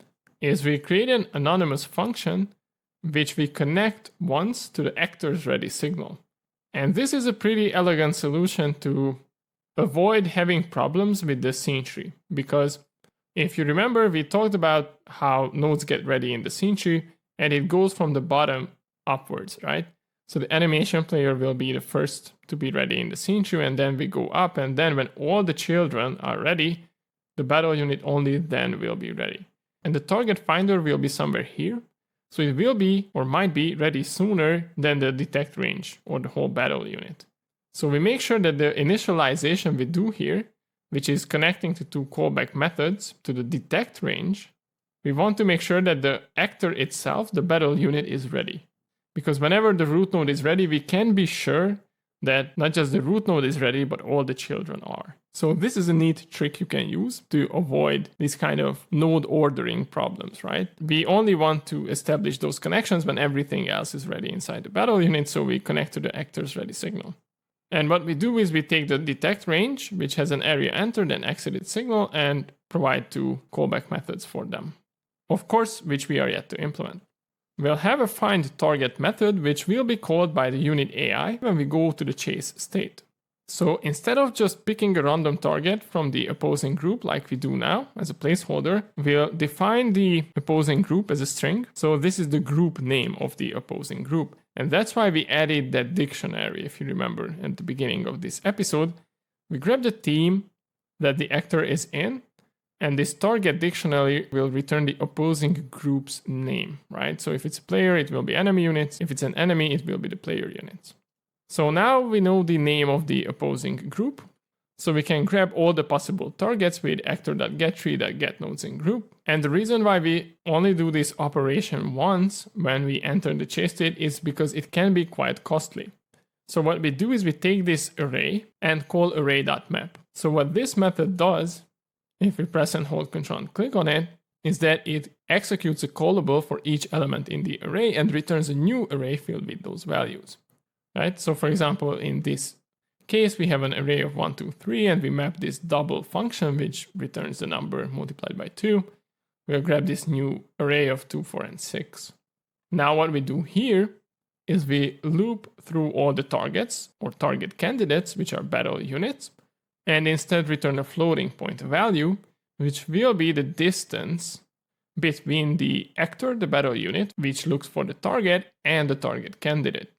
is we create an anonymous function which we connect once to the actor's ready signal. And this is a pretty elegant solution to avoid having problems with the scene tree. Because if you remember, we talked about how nodes get ready in the scene tree and it goes from the bottom upwards, right? So the animation player will be the first to be ready in the scene tree, and then we go up, and then when all the children are ready, the battle unit only then will be ready. And the target finder will be somewhere here, so it will be or might be ready sooner than the detect range or the whole battle unit. So we make sure that the initialization we do here, which is connecting the two callback methods to the detect range, we want to make sure that the actor itself, the battle unit, is ready. Because whenever the root node is ready, we can be sure that not just the root node is ready, but all the children are. So this is a neat trick you can use to avoid these kind of node ordering problems, right? We only want to establish those connections when everything else is ready inside the battle unit, so we connect to the actor's ready signal. And what we do is we take the DetectRange, which has an area entered and exited signal, and provide two callback methods for them. Of course, which we are yet to implement. We'll have a findTarget method, which will be called by the unit AI when we go to the chase state. So instead of just picking a random target from the opposing group like we do now as a placeholder, we'll define the opposing group as a string. So this is the group name of the opposing group. And that's why we added that dictionary, if you remember at the beginning of this episode. We grab the team that the actor is in, and this target dictionary will return the opposing group's name, right? So if it's a player, it will be enemy units. If it's an enemy, it will be the player units. So now we know the name of the opposing group. So we can grab all the possible targets with actor.getTree.getNodes in group. And the reason why we only do this operation once when we enter the chase state is because it can be quite costly. So what we do is we take this array and call array.map. So what this method does, if we press and hold Ctrl and click on it, is that it executes a callable for each element in the array and returns a new array filled with those values. Right? So for example, in this case, we have an array of 1, 2, 3, and we map this double function, which returns the number multiplied by 2. We'll grab this new array of 2, 4, and 6. Now what we do here is we loop through all the targets or target candidates, which are battle units, and instead return a floating point value, which will be the distance between the actor, the battle unit, which looks for the target, and the target candidate.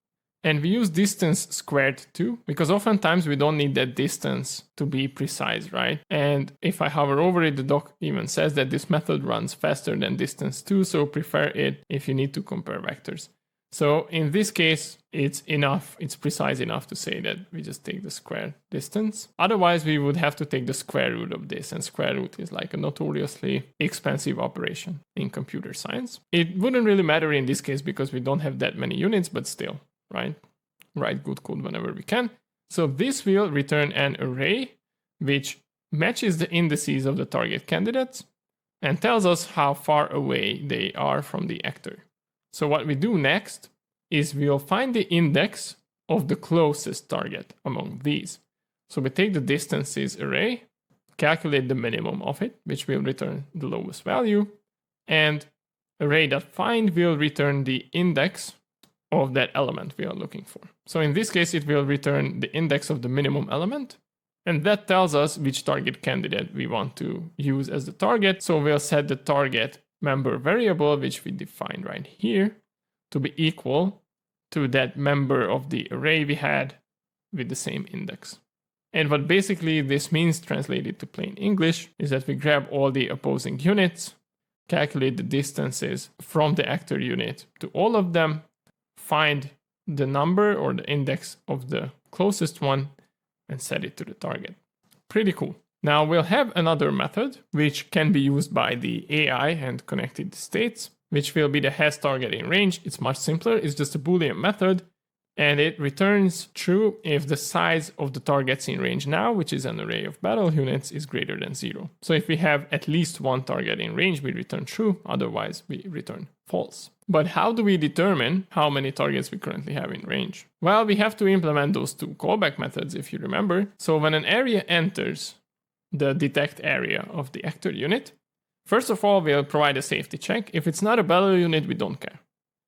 And we use distance squared too, because oftentimes we don't need that distance to be precise, right? And if I hover over it, the doc even says that this method runs faster than distance too, so prefer it if you need to compare vectors. So in this case, it's precise enough to say that we just take the square distance. Otherwise, we would have to take the square root of this, and square root is like a notoriously expensive operation in computer science. It wouldn't really matter in this case because we don't have that many units, but still. Right? Write good code whenever we can. So this will return an array which matches the indices of the target candidates and tells us how far away they are from the actor. So what we do next is we'll find the index of the closest target among these. So we take the distances array, calculate the minimum of it, which will return the lowest value, and array.find will return the index of that element we are looking for. So in this case, it will return the index of the minimum element, and that tells us which target candidate we want to use as the target. So we'll set the target member variable, which we define right here, to be equal to that member of the array we had with the same index. And what basically this means, translated to plain English, is that we grab all the opposing units, calculate the distances from the actor unit to all of them, find the number or the index of the closest one, and set it to the target. Pretty cool. Now we'll have another method which can be used by the AI and connected states, which will be the hasTargetInRange. It's much simpler. It's just a Boolean method, and it returns true if the size of the targets in range now, which is an array of battle units, is greater than 0. So if we have at least one target in range, we return true. Otherwise, we return false. But how do we determine how many targets we currently have in range? Well, we have to implement those two callback methods, if you remember. So when an area enters the detect area of the actor unit, first of all, we'll provide a safety check. If it's not a battle unit, we don't care.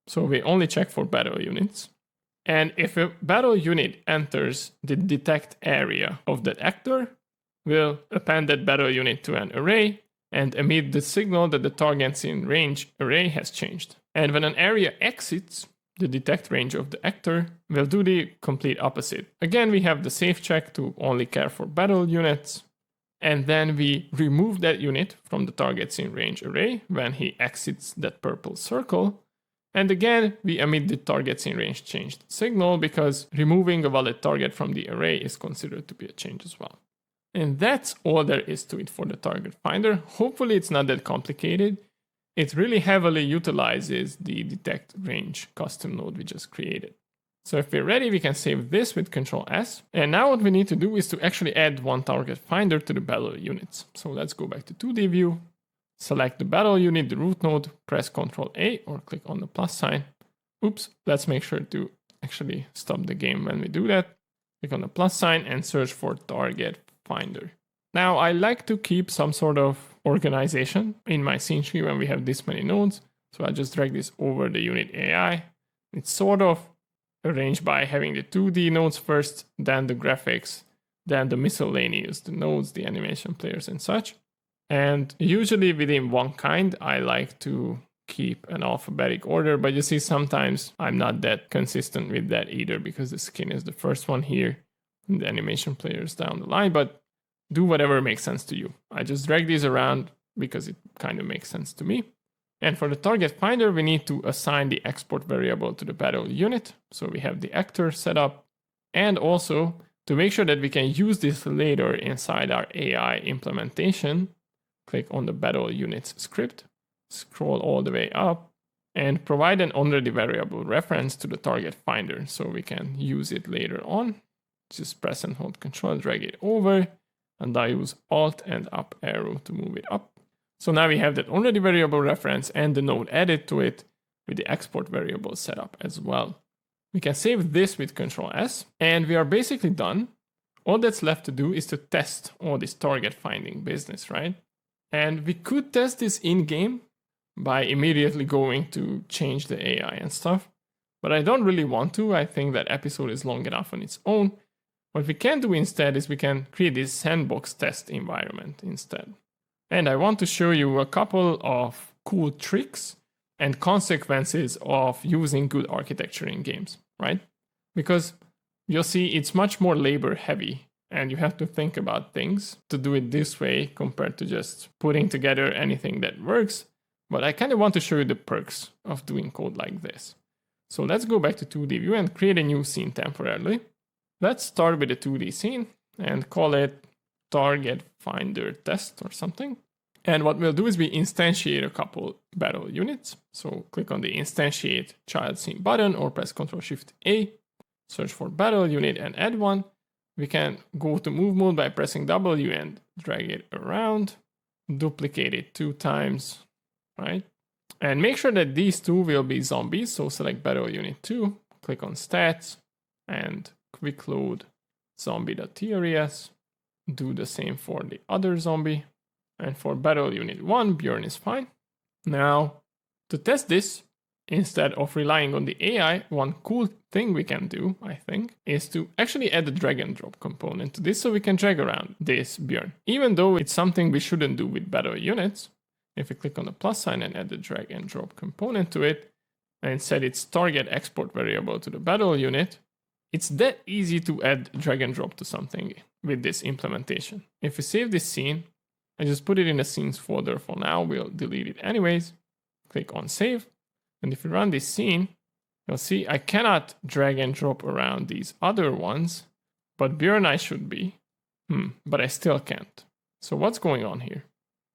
So we only check for battle units. And if a battle unit enters the detect area of that actor, we'll append that battle unit to an array and emit the signal that the targets in range array has changed. And when an area exits the detect range of the actor, we'll do the complete opposite. Again, we have the safe check to only care for battle units. And then we remove that unit from the targets in range array when he exits that purple circle. And again, we emit the targets in range changed signal because removing a valid target from the array is considered to be a change as well. And that's all there is to it for the target finder. Hopefully it's not that complicated. It really heavily utilizes the DetectRange custom node we just created. So if we're ready, we can save this with Ctrl S. And now what we need to do is to actually add one target finder to the battle units. So let's go back to 2D view, select the battle unit, the root node, press Ctrl A or click on the plus sign. Oops, let's make sure to actually stop the game when we do that. click on the plus sign and search for TargetFinder. Now I like to keep some sort of organization in my scene tree when we have this many nodes. So I just drag this over the unit AI. It's sort of arranged by having the 2D nodes first, then the graphics, then the miscellaneous, the nodes, the animation players and such. And usually within one kind, I like to keep an alphabetic order, but you see sometimes I'm not that consistent with that either because the skin is the first one here and the animation players down the line, but do whatever makes sense to you. I just drag these around because it kind of makes sense to me. And for the target finder, we need to assign the export variable to the battle unit. So we have the actor set up. And also to make sure that we can use this later inside our AI implementation, click on the BattleUnits script, scroll all the way up, and provide an already variable reference to the target finder so we can use it later on. Just press and hold Control, drag it over, and I use Alt and up arrow to move it up. So now we have that already variable reference and the node added to it with the export variable set up as well. We can save this with Control S, and we are basically done. All that's left to do is to test all this target finding business, right? And we could test this in-game by immediately going to change the AI and stuff, but I don't really want to. I think that episode is long enough on its own. What we can do instead is we can create this sandbox test environment instead. And I want to show you a couple of cool tricks and consequences of using good architecture in games, right? Because you'll see it's much more labor heavy and you have to think about things to do it this way compared to just putting together anything that works. But I kind of want to show you the perks of doing code like this. So let's go back to 2D view and create a new scene temporarily. Let's start with a 2D scene and call it Target Finder Test or something. And what we'll do is we instantiate a couple battle units. So click on the Instantiate Child Scene button or press Ctrl-Shift-A, search for battle unit and add one. We can go to move mode by pressing W and drag it around, duplicate it 2 times, right? And make sure that these two will be zombies. So select battle unit 2, click on stats and quick load zombie.trs. Do the same for the other zombie. And for battle unit 1, Bjorn is fine. Now, to test this, instead of relying on the AI, one cool thing we can do, I think, is to actually add a drag and drop component to this so we can drag around this Bjorn. Even though it's something we shouldn't do with battle units, if we click on the plus sign and add the drag and drop component to it, and set its target export variable to the battle unit, it's that easy to add drag and drop to something with this implementation. If we save this scene, I just put it in the scenes folder for now, we'll delete it anyways. Click on save. And if you run this scene, you'll see I cannot drag and drop around these other ones, but Bjorn I should be. But I still can't. So what's going on here?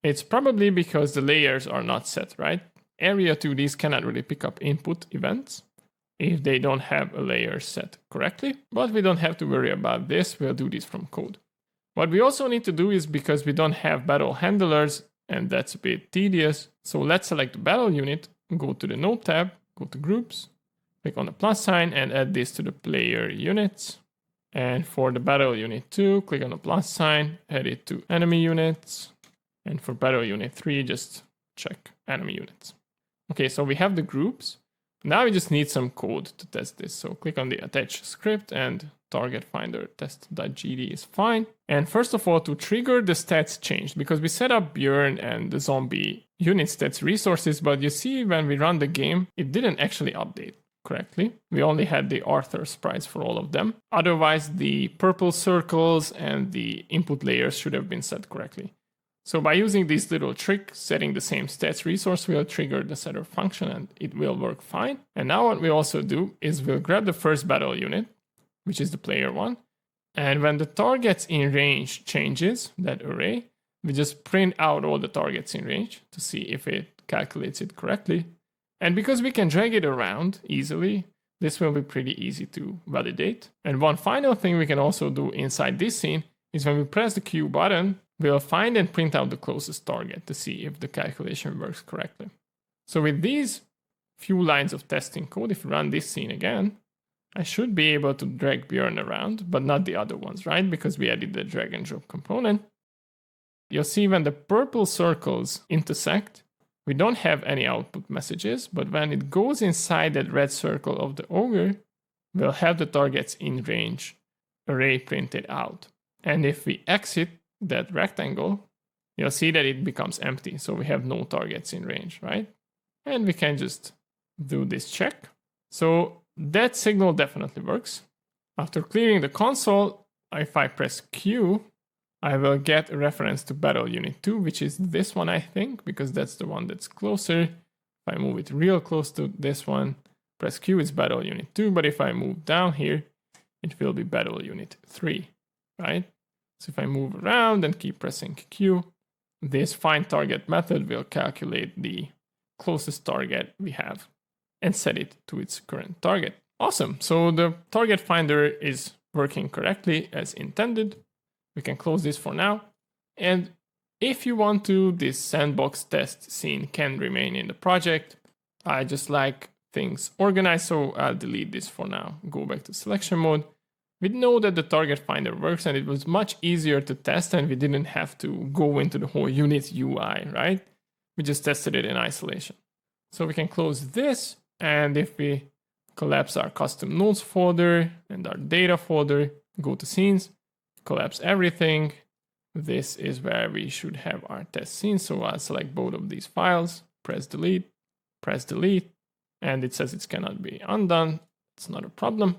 It's probably because the layers are not set, right? Area 2Ds cannot really pick up input events if they don't have a layer set correctly, but we don't have to worry about this. We'll do this from code. What we also need to do is, because we don't have battle handlers, and that's a bit tedious, so let's select the battle unit, go to the node tab, go to groups, click on the plus sign and add this to the player units. And for the battle unit 2, click on the plus sign, add it to enemy units. And for battle unit 3, just check enemy units. Okay, so we have the groups. Now we just need some code to test this. So click on the attach script and target finder test.gd is fine. And first of all, to trigger the stats change, because we set up Bjorn and the zombie unit stats resources, but you see when we run the game, it didn't actually update correctly. We only had the Arthur sprites for all of them. Otherwise, the purple circles and the input layers should have been set correctly. So by using this little trick, setting the same stats resource will trigger the setter function and it will work fine. And now what we also do is we'll grab the first battle unit, which is the player one. And when the targets in range changes, that array, we just print out all the targets in range to see if it calculates it correctly. And because we can drag it around easily, this will be pretty easy to validate. And one final thing we can also do inside this scene is when we press the Q button, we'll find and print out the closest target to see if the calculation works correctly. So with these few lines of testing code, if we run this scene again, I should be able to drag Bjorn around, but not the other ones, right? Because we added the drag and drop component. You'll see when the purple circles intersect, we don't have any output messages, but when it goes inside that red circle of the ogre, we'll have the targets in range array printed out. And if we exit that rectangle, you'll see that it becomes empty. So we have no targets in range, right? And we can just do this check. So that signal definitely works. After clearing the console, if I press Q, I will get a reference to battle unit 2, which is this one, I think, because that's the one that's closer. If I move it real close to this one, press Q, it's battle unit 2. But if I move down here, it will be battle unit 3, right? So if I move around and keep pressing Q, this find target method will calculate the closest target we have and set it to its current target. Awesome. So the target finder is working correctly as intended. We can close this for now. And if you want to, this sandbox test scene can remain in the project. I just like things organized, so I'll delete this for now. Go back to selection mode. We know that the target finder works and it was much easier to test and we didn't have to go into the whole unit UI, right? We just tested it in isolation. So we can close this, and if we collapse our custom nodes folder and our data folder, go to scenes, collapse everything. This is where we should have our test scene. So I'll select both of these files, press delete, and it says it cannot be undone. It's not a problem.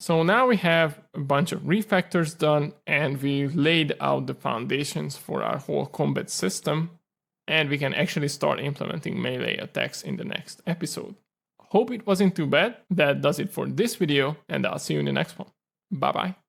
So now we have a bunch of refactors done, and we laid out the foundations for our whole combat system, and we can actually start implementing melee attacks in the next episode. Hope it wasn't too bad. That does it for this video, and I'll see you in the next one. Bye bye.